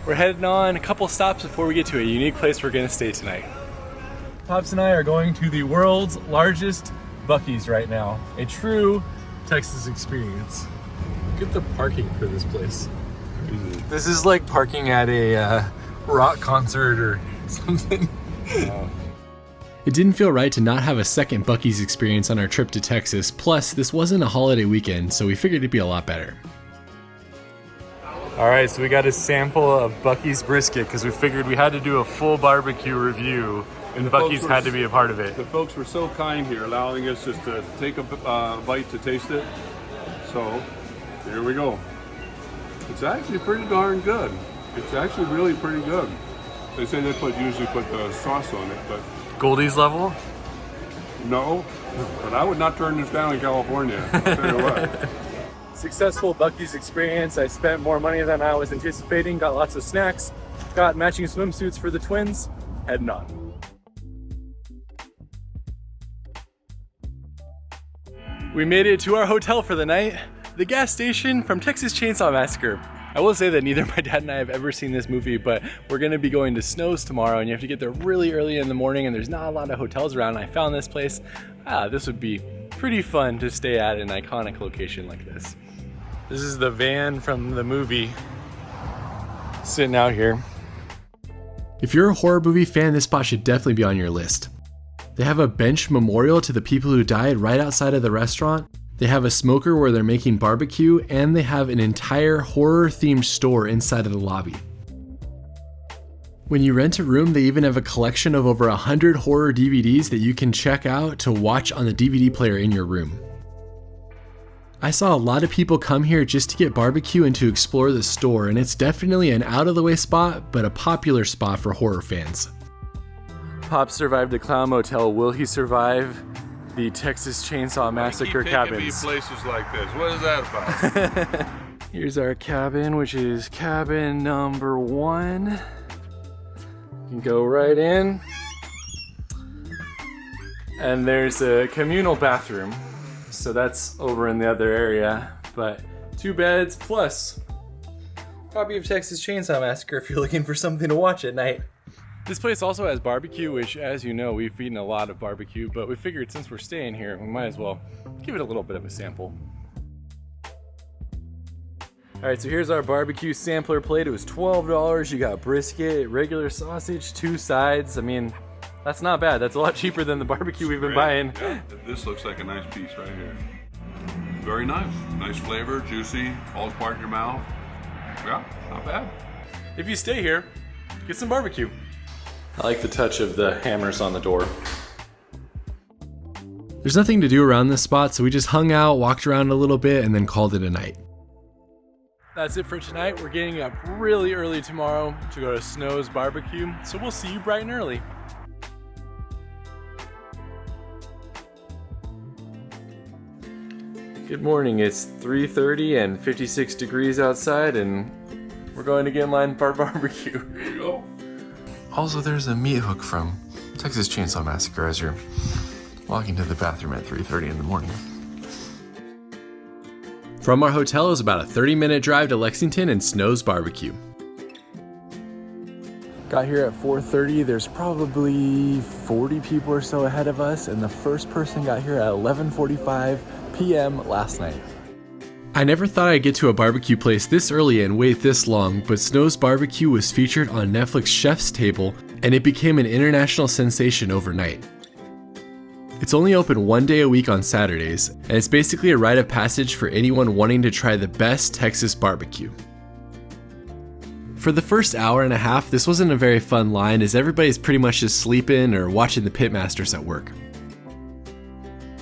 We're heading on a couple stops before we get to a unique place we're gonna stay tonight. Pops and I are going to the world's largest Buc-ee's right now. A true Texas experience. Look at the parking for this place. This is like parking at a rock concert or something. It didn't feel right to not have a second Buc-ee's experience on our trip to Texas, plus this wasn't a holiday weekend, so we figured it'd be a lot better. All right, so we got a sample of Buc-ee's brisket because we figured we had to do a full barbecue review, and Buc-ee's had to be a part of it. The folks were so kind here, allowing us just to take a bite to taste it. So here we go. It's actually pretty darn good. It's actually really pretty good. They say they usually put the sauce on it, but Goldie's level? no. But I would not turn this down in California. I'll tell you what. Successful Buc-ee's experience. I spent more money than I was anticipating, got lots of snacks, got matching swimsuits for the twins, heading on. We made it to our hotel for the night, the gas station from Texas Chainsaw Massacre. I will say that neither my dad and I have ever seen this movie, but we're gonna be going to Snow's tomorrow and you have to get there really early in the morning and there's not a lot of hotels around. I found this place. This would be pretty fun to stay at an iconic location like this. This is the van from the movie sitting out here. If you're a horror movie fan, this spot should definitely be on your list. They have a bench memorial to the people who died right outside of the restaurant. They have a smoker where they're making barbecue, and they have an entire horror-themed store inside of the lobby. When you rent a room, they even have a collection of over 100 horror DVDs that you can check out to watch on the DVD player in your room. I saw a lot of people come here just to get barbecue and to explore the store, and it's definitely an out-of-the-way spot, but a popular spot for horror fans. Pop survived the clown motel. Will he survive the Texas Chainsaw Massacre cabins? Places like this. What is that about? Here's our cabin, which is cabin number 1. You can go right in. And there's a communal bathroom. So that's over in the other area. But 2 beds plus copy of Texas Chainsaw Massacre if you're looking for something to watch at night. This place also has barbecue, which, as you know, we've eaten a lot of barbecue, but we figured since we're staying here, we might as well give it a little bit of a sample. All right, so here's our barbecue sampler plate. It was $12. You got brisket, regular sausage, 2 sides. I mean, that's not bad. That's a lot cheaper than the barbecue we've been buying. Yeah, this looks like a nice piece right here. Very nice. Nice flavor, juicy, falls apart in your mouth. Yeah, not bad. If you stay here, get some barbecue. I like the touch of the hammers on the door. There's nothing to do around this spot, so we just hung out, walked around a little bit, and then called it a night. That's it for tonight. We're getting up really early tomorrow to go to Snow's barbecue, so we'll see you bright and early. Good morning. It's 3:30 and 56 degrees outside, and we're going to get in line for our barbecue. Here you go. Also, there's a meat hook from Texas Chainsaw Massacre as you're walking to the bathroom at 3:30 in the morning. From our hotel is about a 30-minute drive to Lexington and Snow's barbecue. Got here at 4:30. There's probably 40 people or so ahead of us, and the first person got here at 11:45 p.m. last night. I never thought I'd get to a barbecue place this early and wait this long, but Snow's Barbecue was featured on Netflix Chef's Table, and it became an international sensation overnight. It's only open 1 day a week on Saturdays, and it's basically a rite of passage for anyone wanting to try the best Texas barbecue. For the first hour and a half, this wasn't a very fun line as everybody's pretty much just sleeping or watching the pitmasters at work.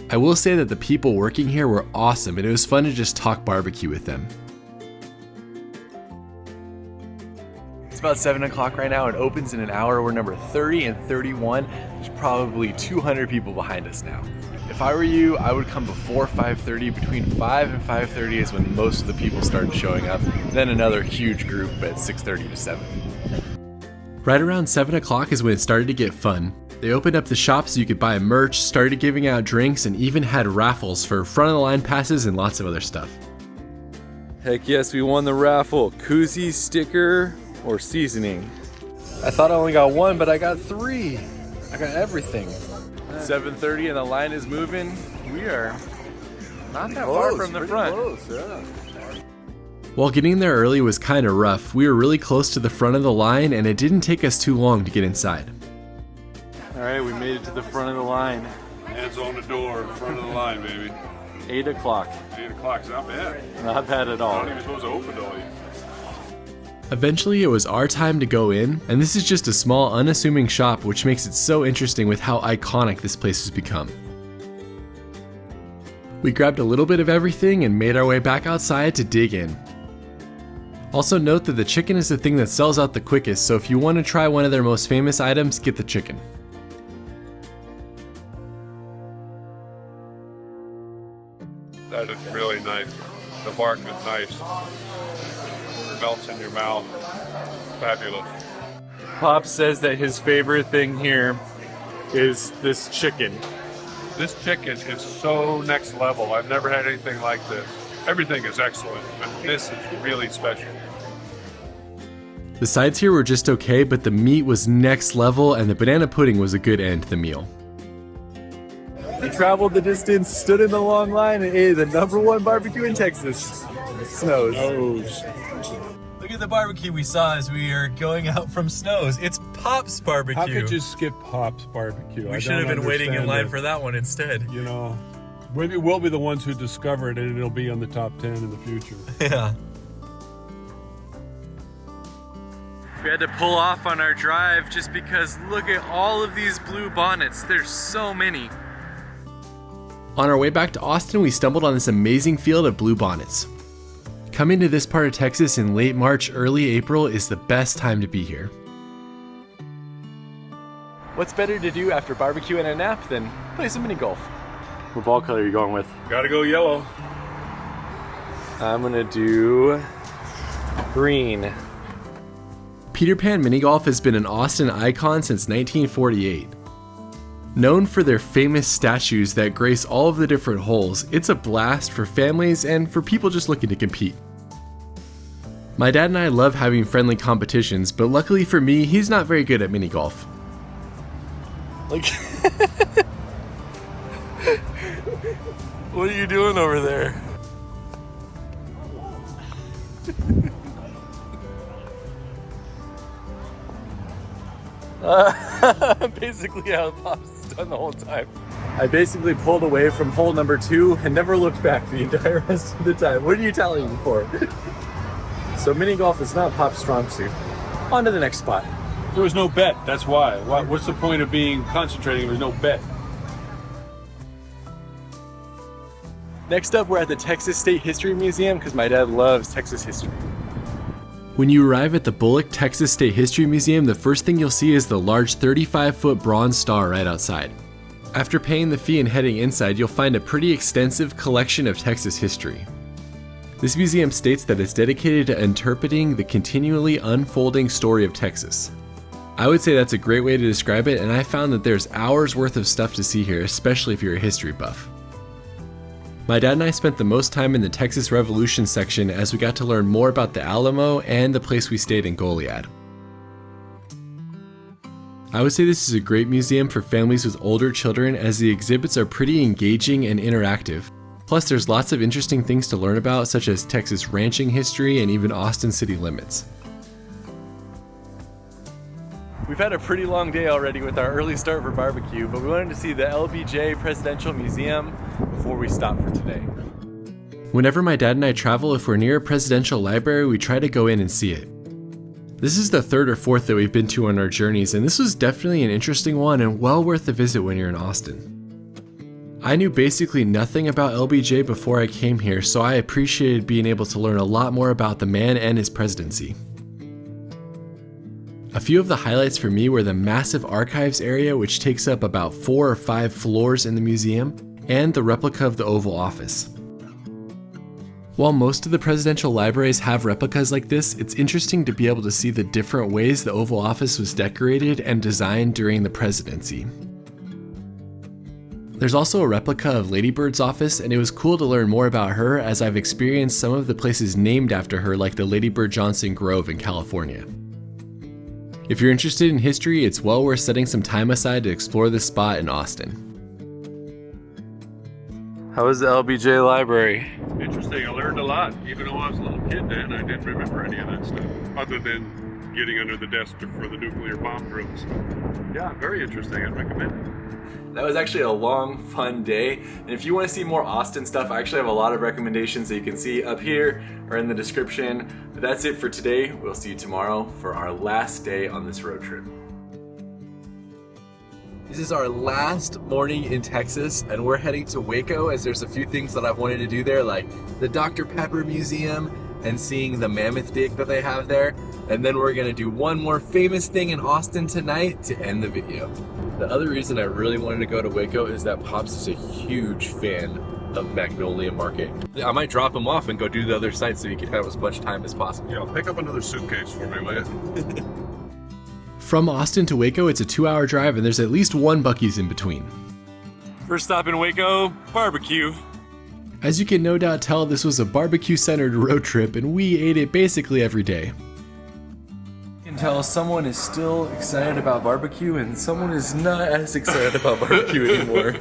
I will say that the people working here were awesome, and it was fun to just talk barbecue with them. It's about 7 o'clock right now. It opens in an hour. We're number 30 and 31. There's probably 200 people behind us now. If I were you, I would come before 5:30. Between 5 and 5:30 is when most of the people started showing up. Then another huge group at 6:30 to 7. Right around 7 o'clock is when it started to get fun. They opened up the shop so you could buy merch, started giving out drinks, and even had raffles for front of the line passes and lots of other stuff. Heck yes, we won the raffle. Koozie, sticker, or seasoning. I thought I only got one, but I got 3. I got everything. 7:30 and the line is moving. We are not that far from the front. Close, yeah. While getting there early was kind of rough, we were really close to the front of the line and it didn't take us too long to get inside. All right, we made it to the front of the line. Hands on the door, front of the line, baby. 8 o'clock. 8 o'clock's not bad. Not bad at all. Not even supposed to open all these. Eventually it was our time to go in, and this is just a small unassuming shop which makes it so interesting with how iconic this place has become. We grabbed a little bit of everything and made our way back outside to dig in. Also note that the chicken is the thing that sells out the quickest, so if you want to try one of their most famous items, get the chicken. That is really nice. The bark is nice. Melts in your mouth. Fabulous. Pop says that his favorite thing here is this chicken. This chicken is so next level. I've never had anything like this. Everything is excellent, but this is really special. The sides here were just okay, but the meat was next level and the banana pudding was a good end to the meal. We traveled the distance, stood in the long line, and ate the #1 barbecue in Texas. Snows. Look at the barbecue we saw as we are going out from Snows. It's Pop's barbecue. How could you skip Pop's barbecue? We should have been waiting in line for that one instead. You know, maybe we'll be the ones who discover it and it'll be on the top 10 in the future. Yeah. We had to pull off on our drive just because look at all of these blue bonnets. There's so many. On our way back to Austin, we stumbled on this amazing field of blue bonnets. Coming to this part of Texas in late March, early April is the best time to be here. What's better to do after barbecue and a nap than play some mini golf? What ball color are you going with? Gotta go yellow. I'm gonna do green. Peter Pan Mini Golf has been an Austin icon since 1948. Known for their famous statues that grace all of the different holes, it's a blast for families and for people just looking to compete. My dad and I love having friendly competitions, but luckily for me, he's not very good at mini golf. Like, what are you doing over there? Basically how Pop's done the whole time. I basically pulled away from hole #2 and never looked back the entire rest of the time. What are you telling me for? So mini golf is not Pop's strong suit. On to the next spot. There was no bet, that's why. What's the point of being concentrating if there's no bet? Next up, we're at the Texas State History Museum because my dad loves Texas history. When you arrive at the Bullock Texas State History Museum, the first thing you'll see is the large 35-foot bronze star right outside. After paying the fee and heading inside, you'll find a pretty extensive collection of Texas history. This museum states that it's dedicated to interpreting the continually unfolding story of Texas. I would say that's a great way to describe it, and I found that there's hours worth of stuff to see here, especially if you're a history buff. My dad and I spent the most time in the Texas Revolution section as we got to learn more about the Alamo and the place we stayed in Goliad. I would say this is a great museum for families with older children as the exhibits are pretty engaging and interactive. Plus there's lots of interesting things to learn about such as Texas ranching history and even Austin city limits. We've had a pretty long day already with our early start for barbecue, but we wanted to see the LBJ Presidential Museum before we stop for today. Whenever my dad and I travel, if we're near a presidential library, we try to go in and see it. This is the 3rd or 4th that we've been to on our journeys, and this was definitely an interesting one and well worth the visit when you're in Austin. I knew basically nothing about LBJ before I came here, so I appreciated being able to learn a lot more about the man and his presidency. A few of the highlights for me were the massive archives area, which takes up about 4 or 5 floors in the museum, and the replica of the Oval Office. While most of the presidential libraries have replicas like this, it's interesting to be able to see the different ways the Oval Office was decorated and designed during the presidency. There's also a replica of Lady Bird's office, and it was cool to learn more about her as I've experienced some of the places named after her, like the Lady Bird Johnson Grove in California. If you're interested in history, it's well worth setting some time aside to explore this spot in Austin. How was the LBJ library? Interesting. I learned a lot. Even though I was a little kid then, I didn't remember any of that stuff, other than getting under the desk for the nuclear bomb drills. Yeah, very interesting. I'd recommend it. That was actually a long, fun day, and if you want to see more Austin stuff, I actually have a lot of recommendations that you can see up here or in the description. But that's it for today. We'll see you tomorrow for our last day on this road trip. This is our last morning in Texas, and we're heading to Waco as there's a few things that I've wanted to do there, like the Dr. Pepper Museum and seeing the mammoth dig that they have there. And then we're gonna do one more famous thing in Austin tonight to end the video. The other reason I really wanted to go to Waco is that Pops is a huge fan of Magnolia Market. I might drop him off and go do the other sites so he can have as much time as possible. Yeah, pick up another suitcase for me, will you? From Austin to Waco, it's a 2-hour drive, and there's at least one Buc-ee's in between. First stop in Waco, barbecue. As you can no doubt tell, this was a barbecue-centered road trip, and we ate it basically every day. You can tell someone is still excited about barbecue, and someone is not as excited about barbecue anymore.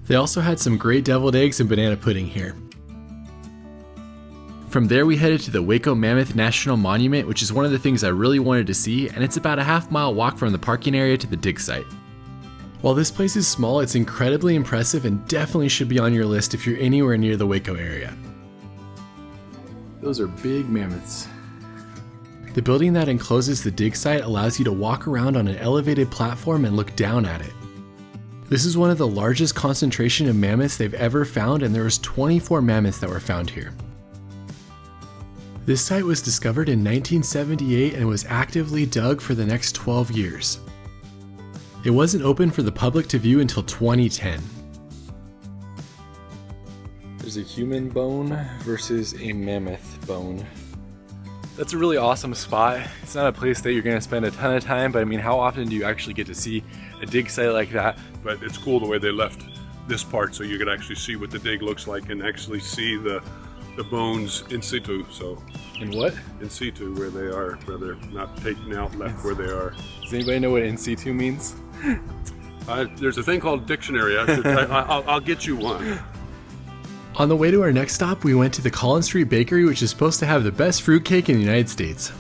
They also had some great deviled eggs and banana pudding here. From there we headed to the Waco Mammoth National Monument, which is one of the things I really wanted to see, and it's about a half-mile walk from the parking area to the dig site. While this place is small, it's incredibly impressive and definitely should be on your list if you're anywhere near the Waco area. Those are big mammoths. The building that encloses the dig site allows you to walk around on an elevated platform and look down at it. This is one of the largest concentration of mammoths they've ever found, and there was 24 mammoths that were found here. This site was discovered in 1978 and was actively dug for the next 12 years. It wasn't open for the public to view until 2010. There's a human bone versus a mammoth bone. That's a really awesome spot. It's not a place that you're gonna spend a ton of time, but I mean, how often do you actually get to see a dig site like that? But it's cool the way they left this part so you could actually see what the dig looks like and actually see the bones in situ. So In what? in situ, where they are, where they're not taken out, left where they are. Does anybody know what in situ means? There's a thing called dictionary. I'll get you one. On the way to our next stop, we went to the Collins Street Bakery, which is supposed to have the best fruitcake in the United States.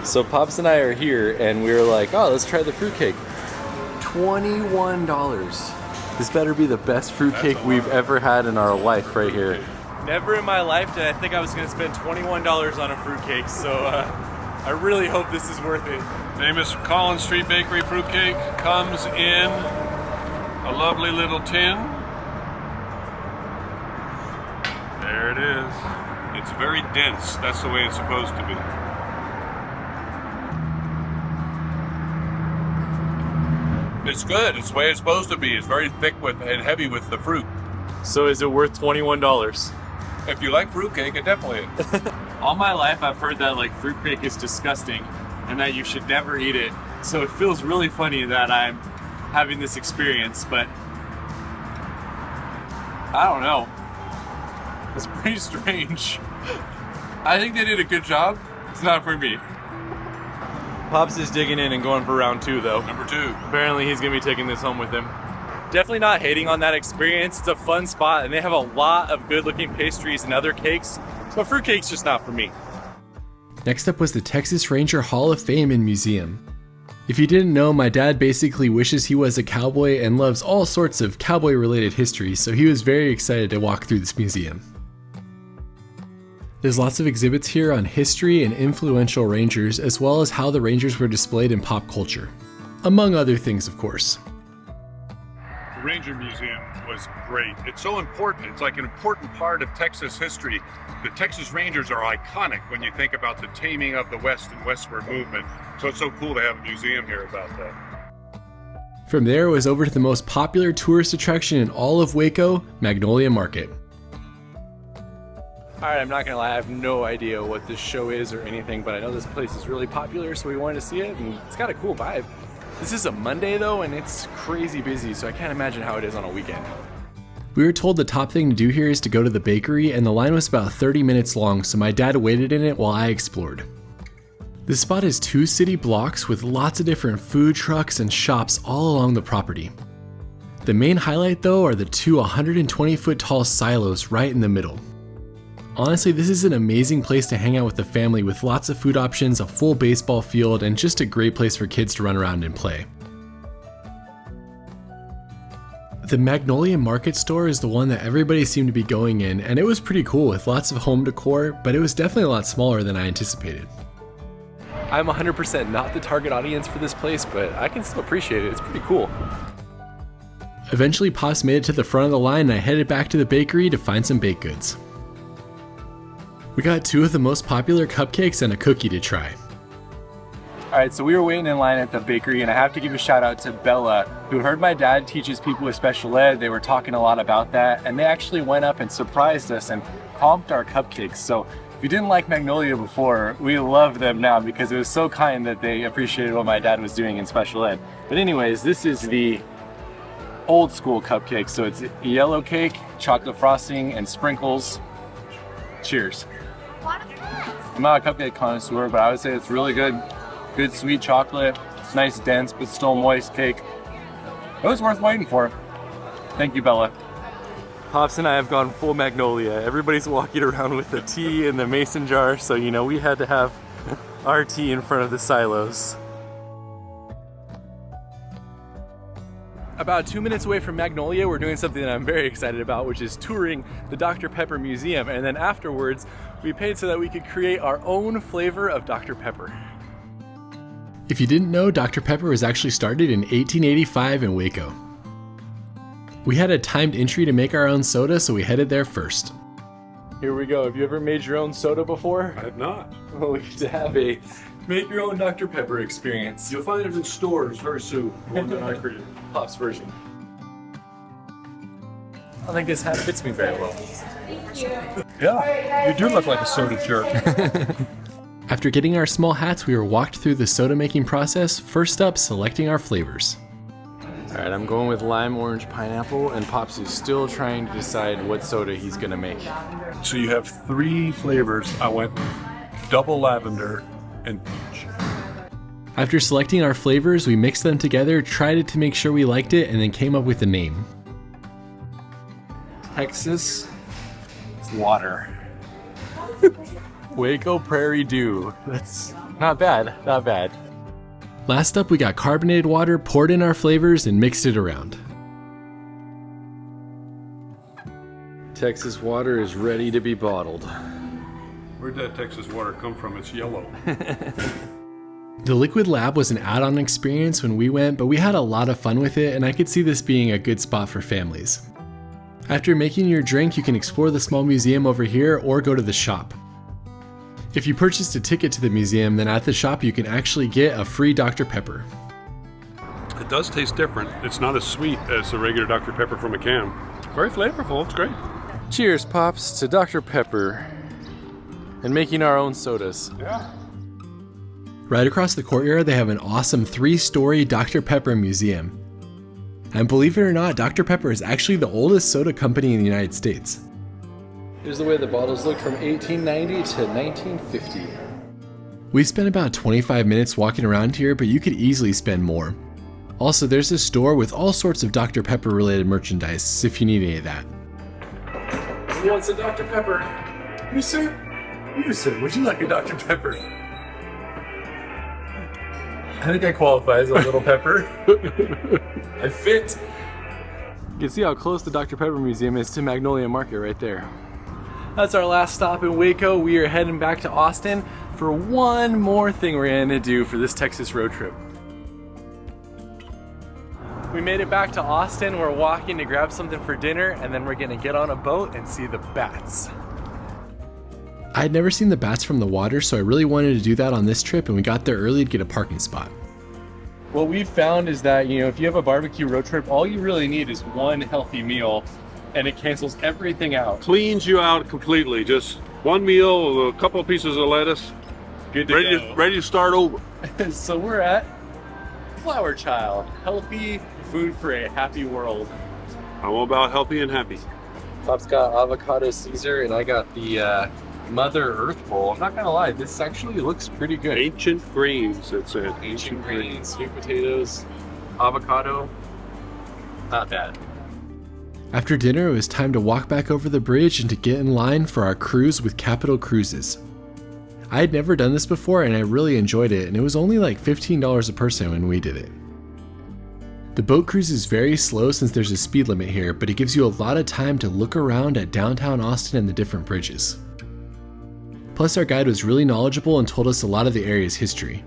So Pops and I are here, and we were like, oh, let's try the fruitcake. $21. This better be the best fruitcake we've ever had in our life right here. Never in my life did I think I was going to spend $21 on a fruitcake, so I really hope this is worth it. Famous Collins Street Bakery fruitcake comes in a lovely little tin. There it is. It's very dense. That's the way it's supposed to be. It's good. It's the way it's supposed to be. It's very thick and heavy with the fruit. So is it worth $21? If you like fruitcake, it definitely is. All my life I've heard that like fruitcake is disgusting and that you should never eat it. So it feels really funny that I'm having this experience, but I don't know. It's pretty strange. I think they did a good job. It's not for me. Pops is digging in and going for round 2 though. Number 2. Apparently he's gonna be taking this home with him. Definitely not hating on that experience. It's a fun spot and they have a lot of good looking pastries and other cakes, but fruitcake's just not for me. Next up was the Texas Ranger Hall of Fame and Museum. If you didn't know, my dad basically wishes he was a cowboy and loves all sorts of cowboy related history, so he was very excited to walk through this museum. There's lots of exhibits here on history and influential Rangers, as well as how the Rangers were displayed in pop culture. Among other things, of course. The Ranger Museum was great. It's so important. It's like an important part of Texas history. The Texas Rangers are iconic when you think about the taming of the West and westward movement. So it's so cool to have a museum here about that. From there, it was over to the most popular tourist attraction in all of Waco, Magnolia Market. Alright, I'm not gonna lie, I have no idea what this show is or anything, but I know this place is really popular, so we wanted to see it, and it's got a cool vibe. This is a Monday though, and it's crazy busy, so I can't imagine how it is on a weekend. We were told the top thing to do here is to go to the bakery, and the line was about 30 minutes long, so my dad waited in it while I explored. This spot is 2 city blocks with lots of different food trucks and shops all along the property. The main highlight though are the 2 120-foot tall silos right in the middle. Honestly, this is an amazing place to hang out with the family with lots of food options, a full baseball field, and just a great place for kids to run around and play. The Magnolia Market store is the one that everybody seemed to be going in, and it was pretty cool with lots of home decor, but it was definitely a lot smaller than I anticipated. I'm 100% not the target audience for this place, but I can still appreciate it. It's pretty cool. Eventually, Pops made it to the front of the line, and I headed back to the bakery to find some baked goods. We got 2 of the most popular cupcakes and a cookie to try. Alright, so we were waiting in line at the bakery, and I have to give a shout out to Bella, who heard my dad teaches people with special ed. They were talking a lot about that, and they actually went up and surprised us and comped our cupcakes. So if you didn't like Magnolia before, we love them now because it was so kind that they appreciated what my dad was doing in special ed. But anyways, this is the old school cupcake. So it's a yellow cake, chocolate frosting, and sprinkles. Cheers. I'm not a cupcake connoisseur, but I would say it's really good. Good sweet chocolate, nice dense but still moist cake. It was worth waiting for. Thank you, Bella. Pops and I have gone full Magnolia. Everybody's walking around with the tea in the mason jar, so you know we had to have our tea in front of the silos. About 2 minutes away from Magnolia, we're doing something that I'm very excited about, which is touring the Dr. Pepper Museum, and then afterwards, we paid so that we could create our own flavor of Dr. Pepper. If you didn't know, Dr. Pepper was actually started in 1885 in Waco. We had a timed entry to make our own soda, so we headed there first. Here we go. Have you ever made your own soda before? I have not. Well, we get to have a make your own Dr. Pepper experience. You'll find it in stores very soon. One that I created. Pops version. I think this hat fits me very well. Yeah, you do look like a soda jerk. After getting our small hats, we were walked through the soda making process, first up selecting our flavors. Alright, I'm going with lime, orange, pineapple, and Pops is still trying to decide what soda he's gonna make. So you have 3 flavors. I went double lavender and peach. After selecting our flavors, we mixed them together, tried it to make sure we liked it, and then came up with a name. Texas water. Waco Prairie Dew. That's not bad, not bad. Last up, we got carbonated water, poured in our flavors, and mixed it around. Texas water is ready to be bottled. Where'd that Texas water come from? It's yellow. The Liquid Lab was an add-on experience when we went, but we had a lot of fun with it, and I could see this being a good spot for families. After making your drink, you can explore the small museum over here or go to the shop. If you purchased a ticket to the museum, then at the shop you can actually get a free Dr. Pepper. It does taste different. It's not as sweet as the regular Dr. Pepper from a can. Very flavorful. It's great. Cheers, Pops, to Dr. Pepper and making our own sodas. Yeah. Right across the courtyard, they have an awesome 3-story Dr. Pepper museum. And believe it or not, Dr. Pepper is actually the oldest soda company in the United States. Here's the way the bottles look from 1890 to 1950. We spent about 25 minutes walking around here, but you could easily spend more. Also, there's a store with all sorts of Dr. Pepper related merchandise if you need any of that. Who wants a Dr. Pepper? You, sir? You, sir, would you like a Dr. Pepper? I think I qualify as a little pepper. I fit. You can see how close the Dr. Pepper Museum is to Magnolia Market right there. That's our last stop in Waco. We are heading back to Austin for one more thing we're gonna do for this Texas road trip. We made it back to Austin. We're walking to grab something for dinner, and then we're gonna get on a boat and see the bats. I had never seen the bats from the water, so I really wanted to do that on this trip, and we got there early to get a parking spot. What we've found is that, if you have a barbecue road trip, all you really need is one healthy meal and it cancels everything out. Cleans you out completely. Just one meal, a couple of pieces of lettuce, Good to go. ready to start over. So we're at Flower Child, healthy food for a happy world. I'm all about healthy and happy. Pop's got avocado Caesar, and I got the Mother Earth bowl. I'm not gonna lie, this actually looks pretty good. Ancient grains, it said. Ancient greens, sweet potatoes, avocado. Not bad. After dinner, it was time to walk back over the bridge and to get in line for our cruise with Capital Cruises. I had never done this before and I really enjoyed it, and it was only like $15 a person when we did it. The boat cruise is very slow since there's a speed limit here, but it gives you a lot of time to look around at downtown Austin and the different bridges. Plus, our guide was really knowledgeable and told us a lot of the area's history.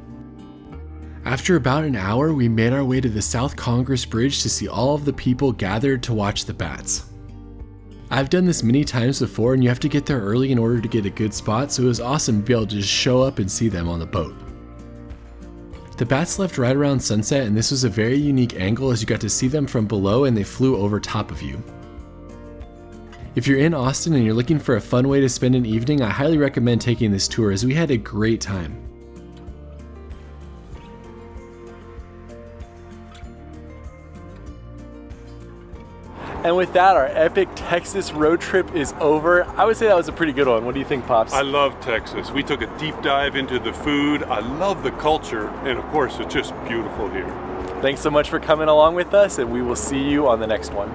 After about an hour, we made our way to the South Congress Bridge to see all of the people gathered to watch the bats. I've done this many times before, and you have to get there early in order to get a good spot, so it was awesome to be able to just show up and see them on the boat. The bats left right around sunset, and this was a very unique angle as you got to see them from below and they flew over top of you. If you're in Austin and you're looking for a fun way to spend an evening, I highly recommend taking this tour as we had a great time. And with that, our epic Texas road trip is over. I would say that was a pretty good one. What do you think, Pops? I love Texas. We took a deep dive into the food. I love the culture. And of course, it's just beautiful here. Thanks so much for coming along with us, and we will see you on the next one.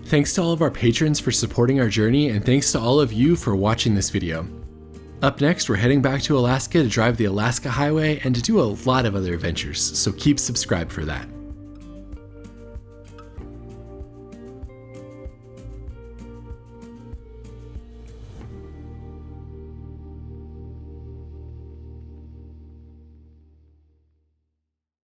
Thanks to all of our patrons for supporting our journey, and thanks to all of you for watching this video. Up next, we're heading back to Alaska to drive the Alaska Highway and to do a lot of other adventures, so keep subscribed for that.